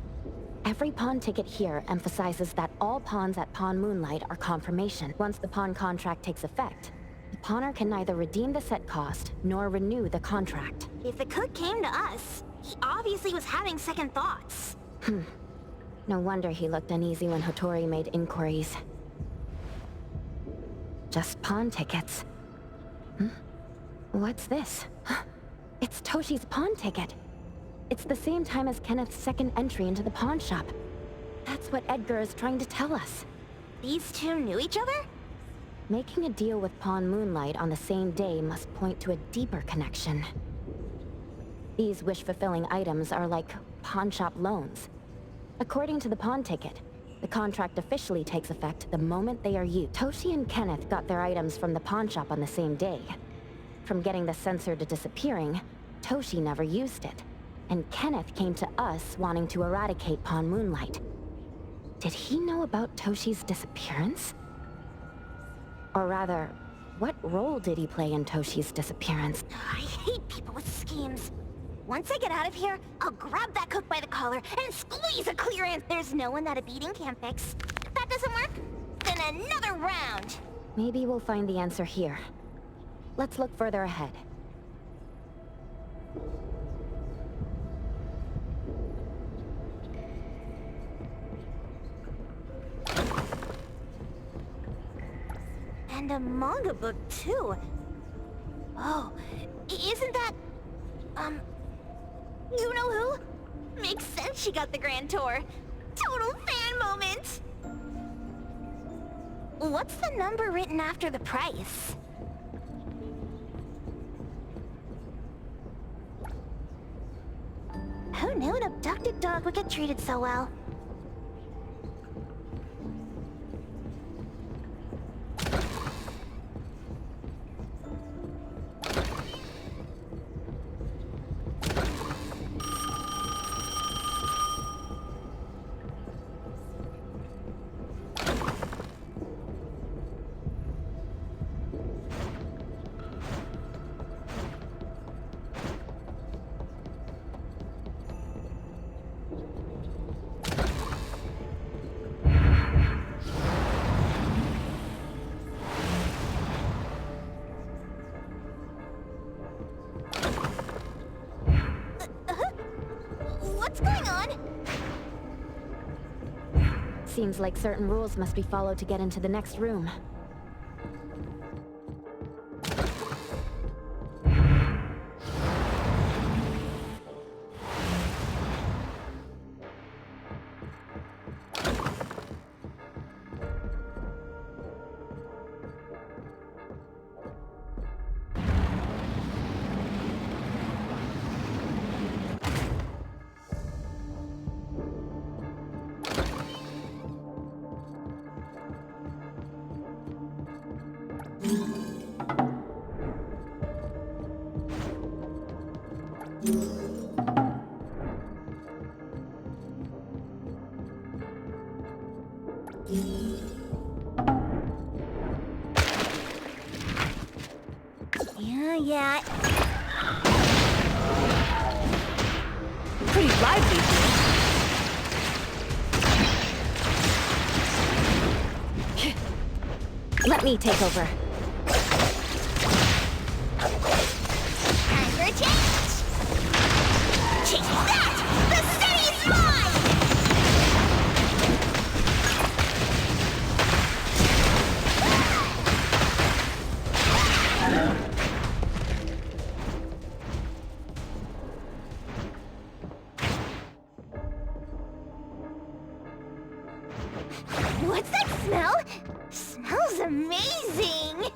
Speaker 2: Every pawn ticket here emphasizes that all pawns at Pawn Moonlight are confirmation. Once the pawn contract takes effect, the pawner can neither redeem the set cost nor renew the contract.
Speaker 3: If the cook came to us, he obviously was having second thoughts.
Speaker 2: No wonder he looked uneasy when Hotori made inquiries. Just pawn tickets. What's this? It's Toshi's pawn ticket. It's the same time as Kenneth's second entry into the pawn shop. That's what Edgar is trying to tell us.
Speaker 3: These two knew each other?
Speaker 2: Making a deal with Pawn Moonlight on the same day must point to a deeper connection. These wish-fulfilling items are like pawn shop loans. According to the pawn ticket, the contract officially takes effect the moment they are used. Toshi and Kenneth got their items from the pawn shop on the same day. From getting the sensor to disappearing, Toshi never used it. And Kenneth came to us wanting to eradicate Pawn Moonlight. Did he know about Toshi's disappearance? Or rather, what role did he play in Toshi's disappearance?
Speaker 3: I hate people with schemes. Once I get out of here, I'll grab that cook by the collar and squeeze a clearance. There's no one that a beating can't fix. If that doesn't work, then another round.
Speaker 2: Maybe we'll find the answer here. Let's look further ahead.
Speaker 3: And a manga book, too. Oh, isn't that... you know who? Makes sense she got the grand tour. Total fan moment! What's the number written after the price? Who knew to Abducted dog would get treated so well. What's going on?
Speaker 2: Seems like certain rules must be followed to get into the next room.
Speaker 3: Yeah.
Speaker 2: Pretty lively here. Let me take over.
Speaker 3: Time for a change! Change that! The city is mine! What's that smell? Smells amazing!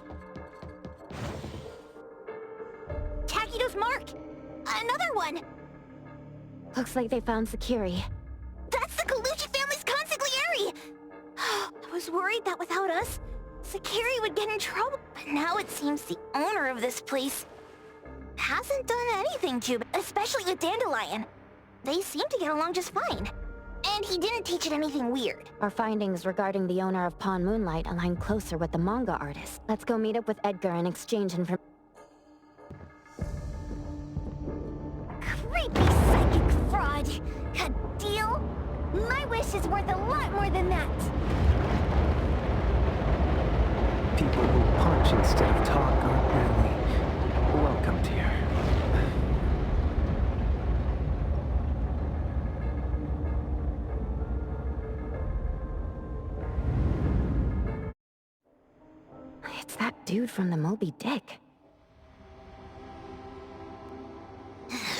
Speaker 3: Takido's mark! Another one!
Speaker 2: Looks like they found Sakiri.
Speaker 3: That's the Colucci family's consigliere! I was worried that without us, Sakiri would get in trouble. But now it seems the owner of this place hasn't done anything to, especially with Dandelion. They seem to get along just fine. And he didn't teach it anything weird.
Speaker 2: Our findings regarding the owner of Pawn Moonlight align closer with the manga artist. Let's go meet up with Edgar and exchange information.
Speaker 3: Creepy psychic fraud! A deal? My wish is worth a lot more than that!
Speaker 12: People who punch instead of talk aren't really welcomed here.
Speaker 2: It's that dude from the Moby Dick.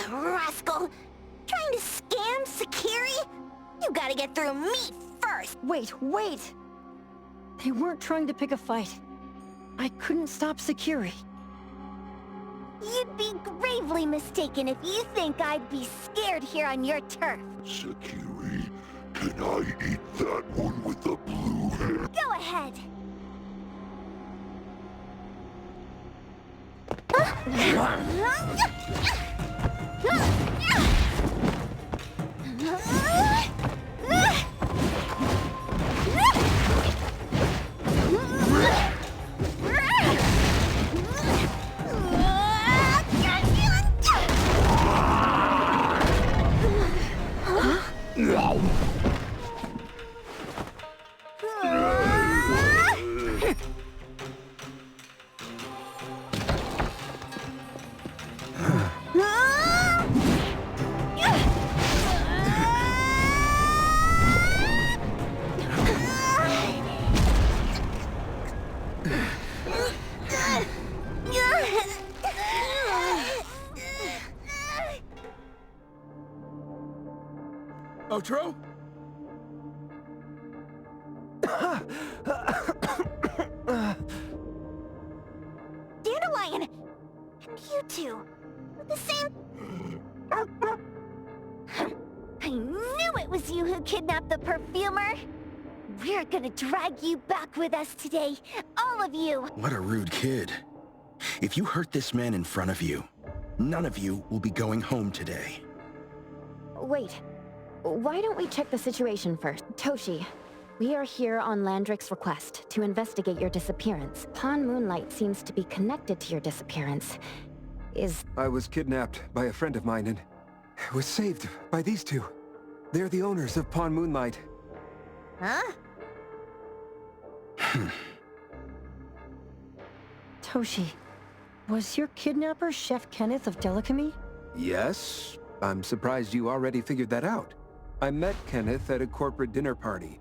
Speaker 3: Rascal! Trying to scam Sakiri? You gotta get through me first!
Speaker 9: Wait! They weren't trying to pick a fight. I couldn't stop Sakiri.
Speaker 3: You'd be gravely mistaken if you think I'd be scared here on your turf.
Speaker 15: Sakiri, can I eat that one with the blue hair?
Speaker 3: Go ahead!
Speaker 13: Outro?
Speaker 3: Dandelion! And you two! The same... who kidnapped the perfumer? We're gonna drag you back with us today, all of you!
Speaker 6: What a rude kid. If you hurt this man in front of you, none of you will be going home today.
Speaker 2: Wait. Why don't we check the situation first? Toshi, we are here on Landrick's request to investigate your disappearance. Pawn Moonlight seems to be connected to your disappearance.
Speaker 16: I was kidnapped by a friend of mine and was saved by these two. They're the owners of Pawn Moonlight.
Speaker 3: Huh?
Speaker 9: Toshi, was your kidnapper Chef Kenneth of Delicamy?
Speaker 16: Yes. I'm surprised you already figured that out. I met Kenneth at a corporate dinner party.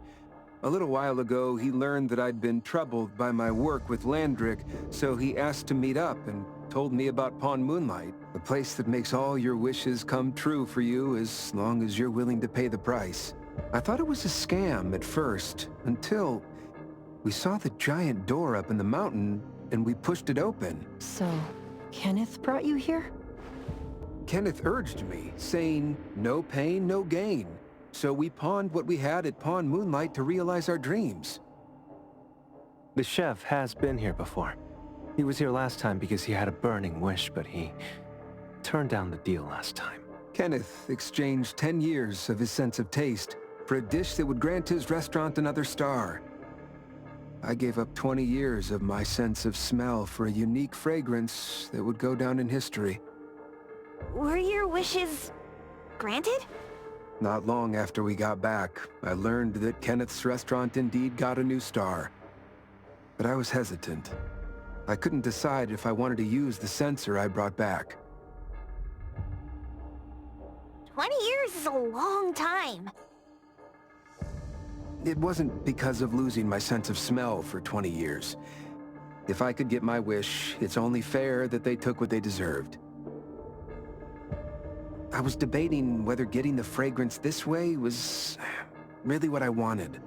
Speaker 16: A little while ago, he learned that I'd been troubled by my work with Landrick, so he asked to meet up and told me about Pawn Moonlight, a place that makes all your wishes come true for you as long as you're willing to pay the price. I thought it was a scam at first, until we saw the giant door up in the mountain and we pushed it open.
Speaker 9: So, Kenneth brought you here?
Speaker 16: Kenneth urged me, saying, no pain, no gain. So we pawned what we had at Pawn Moonlight to realize our dreams.
Speaker 17: The chef has been here before. He was here last time because he had a burning wish, but he turned down the deal last time.
Speaker 16: Kenneth exchanged 10 years of his sense of taste for a dish that would grant his restaurant another star. I gave up 20 years of my sense of smell for a unique fragrance that would go down in history.
Speaker 5: Were your wishes granted?
Speaker 16: Not long after we got back, I learned that Kenneth's restaurant indeed got a new star. But I was hesitant. I couldn't decide if I wanted to use the sensor I brought back.
Speaker 3: 20 years is a long time.
Speaker 16: It wasn't because of losing my sense of smell for 20 years. If I could get my wish, it's only fair that they took what they deserved. I was debating whether getting the fragrance this way was really what I wanted.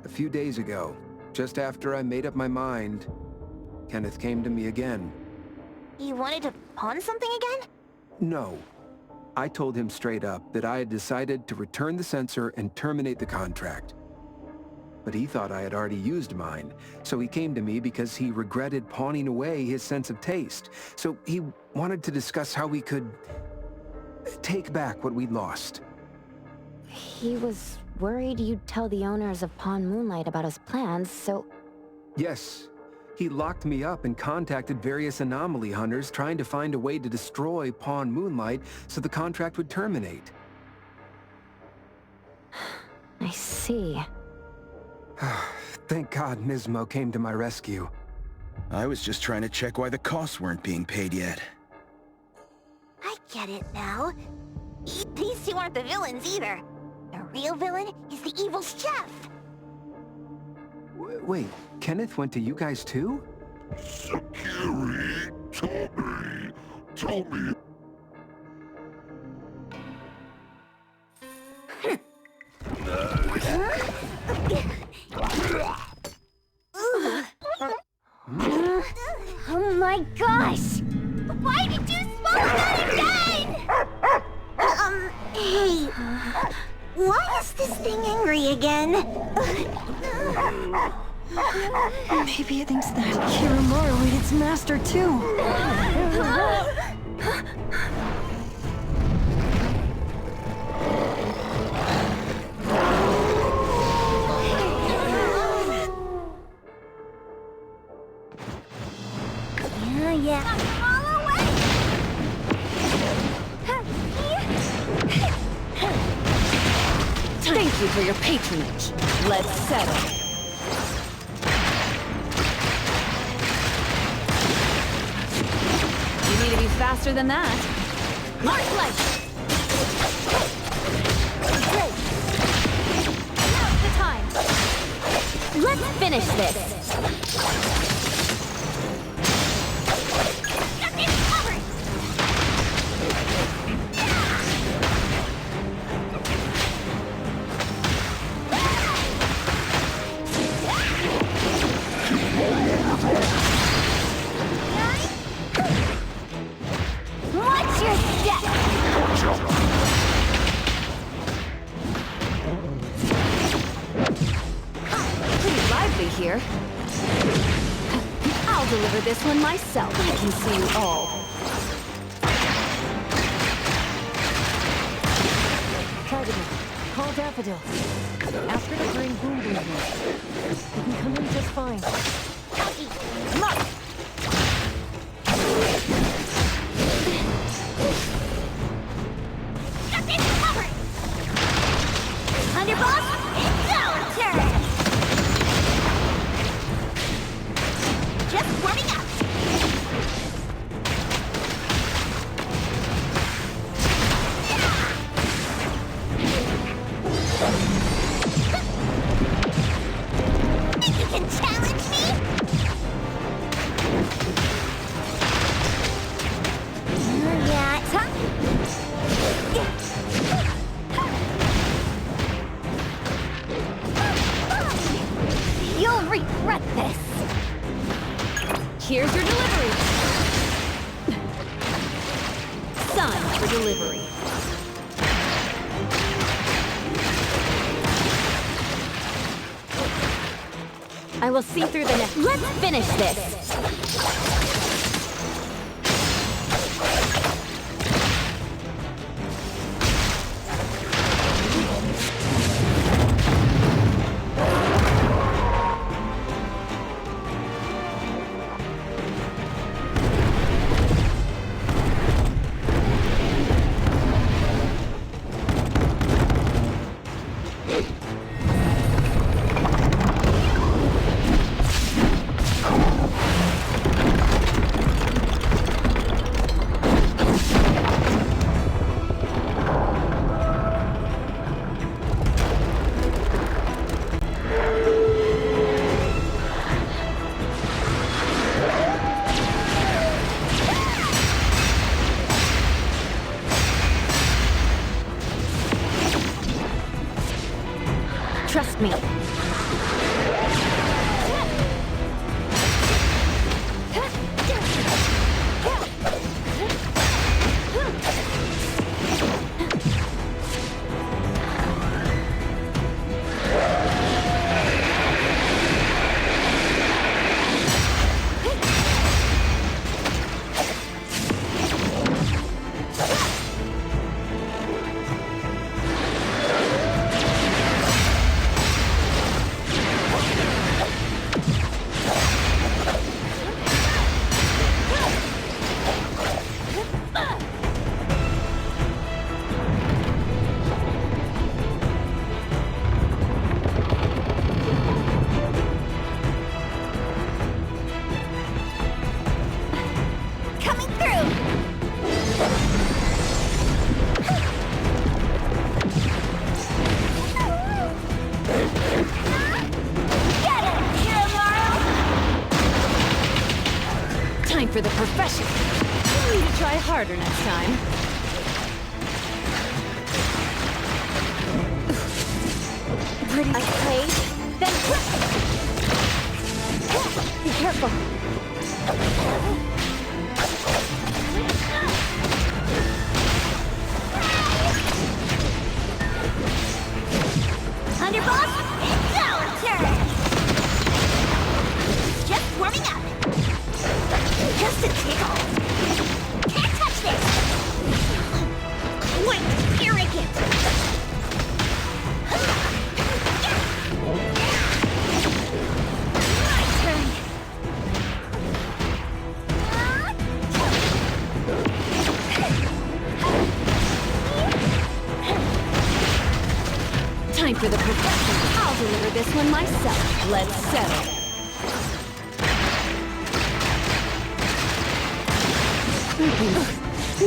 Speaker 16: A few days ago, just after I made up my mind, Kenneth came to me again.
Speaker 3: You wanted to pawn something again?
Speaker 16: No. I told him straight up that I had decided to return the sensor and terminate the contract. But he thought I had already used mine, so he came to me because he regretted pawning away his sense of taste. So he wanted to discuss how we could take back what we'd lost.
Speaker 2: He was worried you'd tell the owners of Pawn Moonlight about his plans, so...
Speaker 16: Yes. He locked me up and contacted various anomaly hunters trying to find a way to destroy Pawn Moonlight so the contract would terminate.
Speaker 2: I see.
Speaker 16: Thank God Nismo came to my rescue.
Speaker 6: I was just trying to check why the costs weren't being paid yet.
Speaker 3: I get it now. These two aren't the villains either. The real villain is the evil chef.
Speaker 16: Wait, Kenneth went to you guys too?
Speaker 15: Sakiri, tell me.
Speaker 3: Oh my gosh! Why did you smoke that again? Hey. Why is this thing angry again?
Speaker 9: Maybe it thinks that Kiramaru ate its master too.
Speaker 3: Yeah. All away!
Speaker 11: Thank you for your patronage. Let's settle. You need to be faster than that. Mark light! Great! Now's the time! Let's finish this!
Speaker 3: Watch your step!
Speaker 11: I'll deliver this one myself. I can see you all.
Speaker 9: Targeting. Call Daffodil. Ask her to bring Boom Boom here. You can come in just fine.
Speaker 3: Come on! Got this covered! Underboss, it's our turn! Just warming up! You can challenge me? Yeah, huh? You'll regret this.
Speaker 11: Here's your delivery. Sign for delivery. I will see through the net. Let's finish this! Trust me. For the profession. You need to try harder next time. Pretty afraid? Then be careful.
Speaker 3: Underboss, it's our turn! Just warming up. Just a tickle. Can't touch this! Quite arrogant! My turn!
Speaker 11: Time for the perfection. I'll deliver this one myself. Let's settle.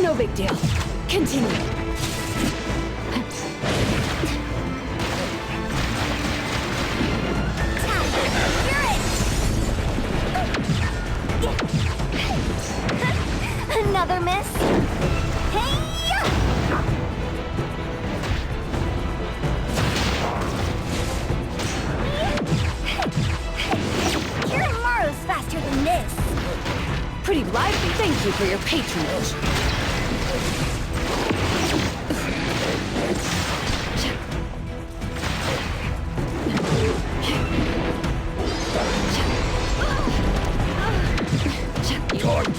Speaker 11: No big deal. Continue.
Speaker 3: Another miss. Hey-ya! Kirimaru's faster than this.
Speaker 11: Pretty lively. Thank you for your patronage.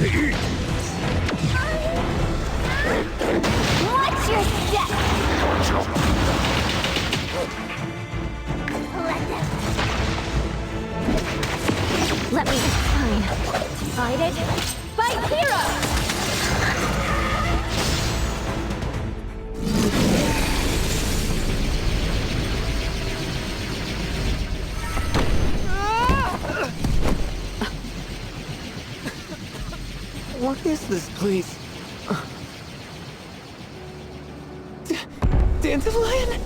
Speaker 15: to eat!
Speaker 3: Watch your step!
Speaker 2: Let me define. Divided by hero!
Speaker 12: What is this place? Dandelion?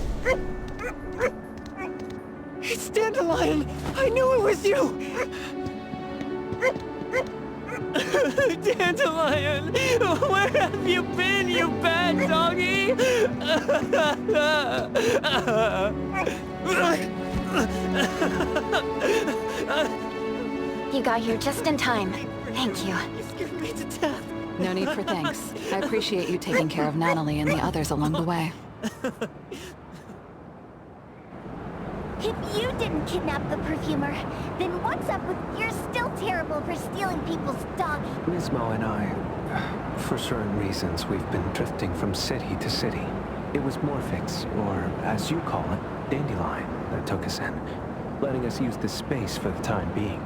Speaker 12: It's Dandelion! I knew it was you! Dandelion! Where have you been, you bad doggy?
Speaker 2: You got here just in time. Thank you.
Speaker 12: You scared me to death.
Speaker 18: No need for thanks. I appreciate you taking care of Natalie and the others along the way.
Speaker 3: If you didn't kidnap the perfumer, then what's up with you're still terrible for stealing people's doggy?
Speaker 17: Nismo and I, for certain reasons, we've been drifting from city to city. It was Morphix, or as you call it, Dandelion, that took us in, letting us use this space for the time being.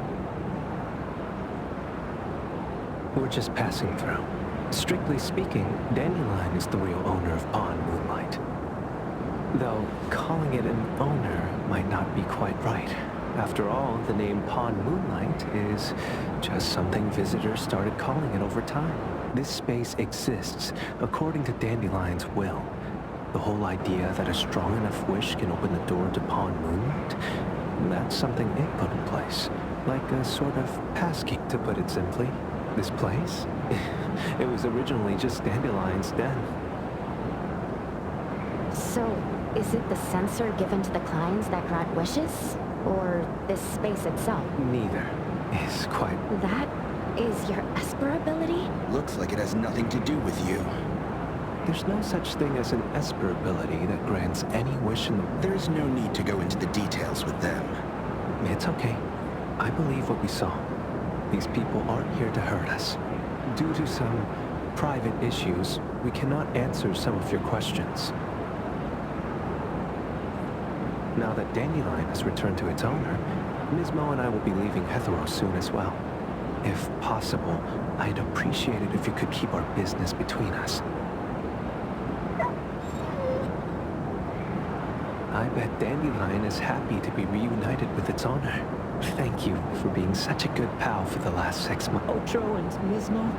Speaker 17: We're just passing through. Strictly speaking, Dandelion is the real owner of Pond Moonlight. Though, calling it an owner might not be quite right. After all, the name Pond Moonlight is just something visitors started calling it over time. This space exists according to Dandelion's will. The whole idea that a strong enough wish can open the door to Pond Moonlight, that's something it put in place. Like a sort of passkey, to put it simply. This place? It was originally just Dandelion's den.
Speaker 2: So, is it the sensor given to the clients that grant wishes? Or this space itself?
Speaker 17: Neither is quite...
Speaker 2: That is your Esper ability?
Speaker 6: Looks like it has nothing to do with you.
Speaker 17: There's no such thing as an Esper ability that grants any wish in the...
Speaker 6: There's no need to go into the details with them.
Speaker 17: It's okay. I believe what we saw. These people aren't here to hurt us. Due to some private issues, we cannot answer some of your questions. Now that Dandelion has returned to its owner, Nismo and I will be leaving Hetheros soon as well. If possible, I'd appreciate it if you could keep our business between us. I bet Dandelion is happy to be reunited with its owner. Thank you for being such a good pal for the last 6 months.
Speaker 12: Ocho and Nismo,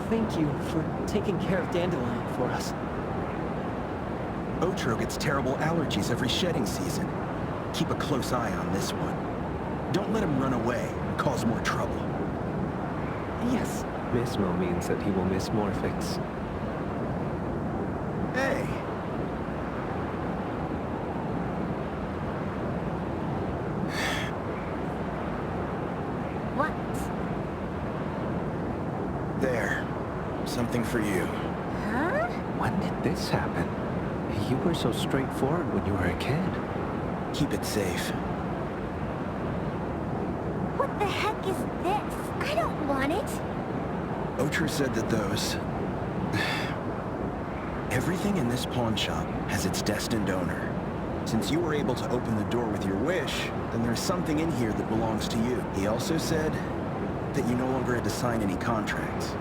Speaker 12: thank you for taking care of Dandelion for us.
Speaker 6: Otro gets terrible allergies every shedding season. Keep a close eye on this one. Don't let him run away and cause more trouble.
Speaker 12: Yes.
Speaker 17: Nismo means that he will miss Morphix.
Speaker 6: Hey.
Speaker 3: What?
Speaker 6: There. Something for you.
Speaker 3: Huh?
Speaker 17: When did this happen? You were so straightforward when you were a kid.
Speaker 6: Keep it safe.
Speaker 3: What the heck is this? I don't want it.
Speaker 6: Otro said that those... Everything in this pawn shop has its destined owner. Since you were able to open the door with your wish, then there's something in here that belongs to you. He also said that you no longer had to sign any contracts.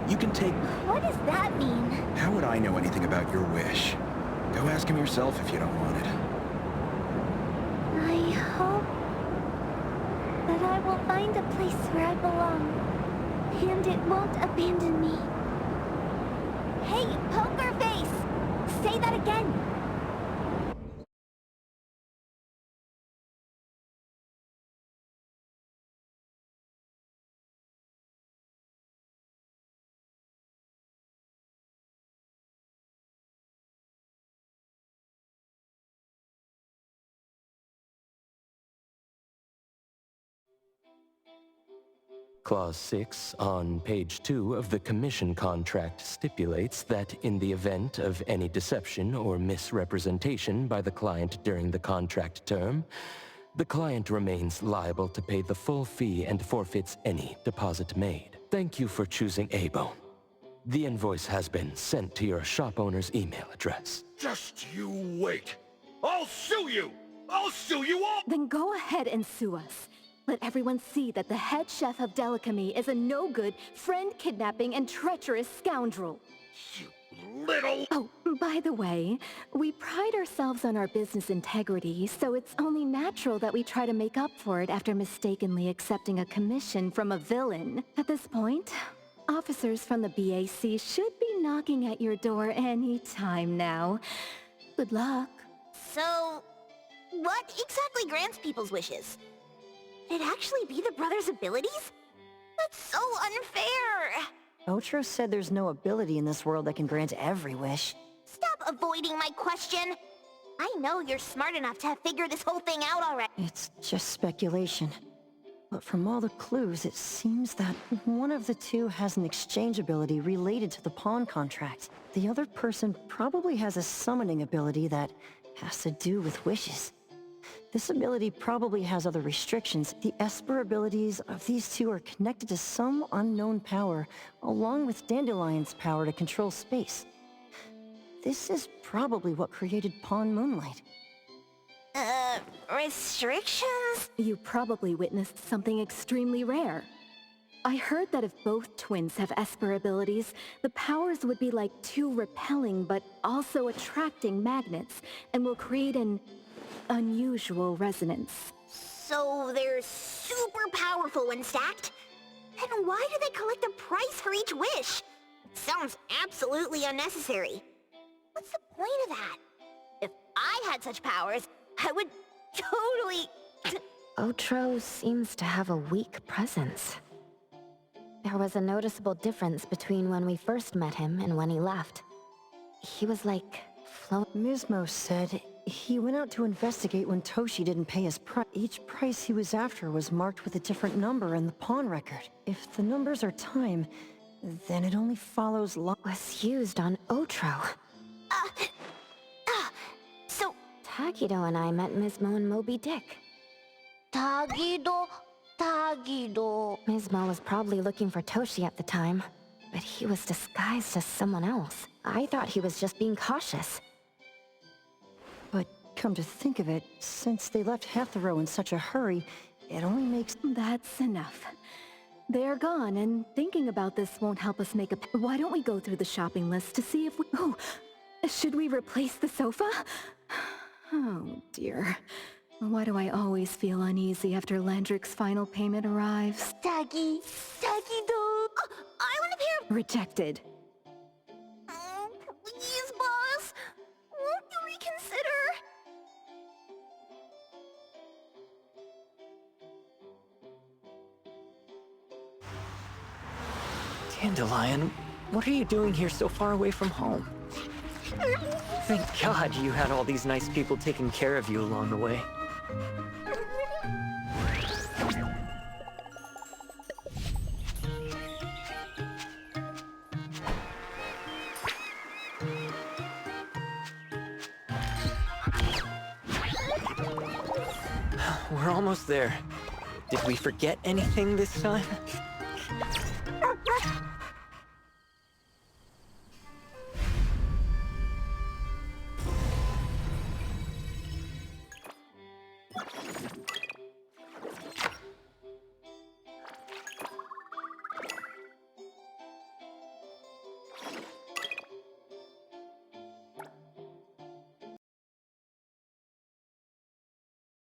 Speaker 6: You can take...
Speaker 3: What does that mean?
Speaker 6: How would I know anything about your wish? Go ask him yourself if you don't want it.
Speaker 3: I hope that I will find a place where I belong, and it won't abandon me. Hey, poker face! Say that again!
Speaker 1: Clause 6 on page 2 of the commission contract stipulates that in the event of any deception or misrepresentation by the client during the contract term, the client remains liable to pay the full fee and forfeits any deposit made. Thank you for choosing A-Bone. The invoice has been sent to your shop owner's email address.
Speaker 13: Just you wait. I'll sue you! I'll sue you all!
Speaker 8: Then go ahead and sue us. Let everyone see that the head chef of Delicamy is a no-good, friend-kidnapping, and treacherous scoundrel.
Speaker 13: Little...
Speaker 8: Oh, by the way, we pride ourselves on our business integrity, so it's only natural that we try to make up for it after mistakenly accepting a commission from a villain. At this point, officers from the BAC should be knocking at your door any time now. Good luck.
Speaker 3: So, what exactly grants people's wishes? Could it actually be the brothers' abilities? That's so unfair!
Speaker 9: Otro said there's no ability in this world that can grant every wish.
Speaker 3: Stop avoiding my question! I know you're smart enough to have figured this whole thing out already.
Speaker 9: It's just speculation. But from all the clues, it seems that one of the two has an exchange ability related to the pawn contract. The other person probably has a summoning ability that has to do with wishes. This ability probably has other restrictions. The Esper abilities of these two are connected to some unknown power, along with Dandelion's power to control space. This is probably what created Pawn Moonlight.
Speaker 3: Restrictions?
Speaker 8: You probably witnessed something extremely rare. I heard that if both twins have Esper abilities, the powers would be like two repelling but also attracting magnets, and will create an unusual resonance.
Speaker 3: So they're super powerful when stacked? Then why do they collect a price for each wish? Sounds absolutely unnecessary. What's the point of that? If I had such powers, I would totally...
Speaker 2: Otro seems to have a weak presence. There was a noticeable difference between when we first met him and when he left. He was like...
Speaker 9: Mismo said he went out to investigate when Toshi didn't pay his price. Each price he was after was marked with a different number in the pawn record. If the numbers are time, then it only follows
Speaker 2: was used on Otro.
Speaker 3: So...
Speaker 2: Tagido and I met Mismo and Moby Dick.
Speaker 3: Tagido...
Speaker 2: Mismo was probably looking for Toshi at the time, but he was disguised as someone else. I thought he was just being cautious.
Speaker 9: But come to think of it, since they left Hethero in such a hurry, it only makes...
Speaker 8: That's enough. They're gone, and thinking about this won't help us make a... Why don't we go through the shopping list to see if we... Oh, should we replace the sofa? Oh, dear. Why do I always feel uneasy after Landrick's final payment arrives?
Speaker 3: Tagido... I want a pair of...
Speaker 8: Rejected.
Speaker 3: Please, boss. Won't you reconsider?
Speaker 12: Dandelion, what are you doing here so far away from home? Thank God you had all these nice people taking care of you along the way. We're almost there. Did we forget anything this time?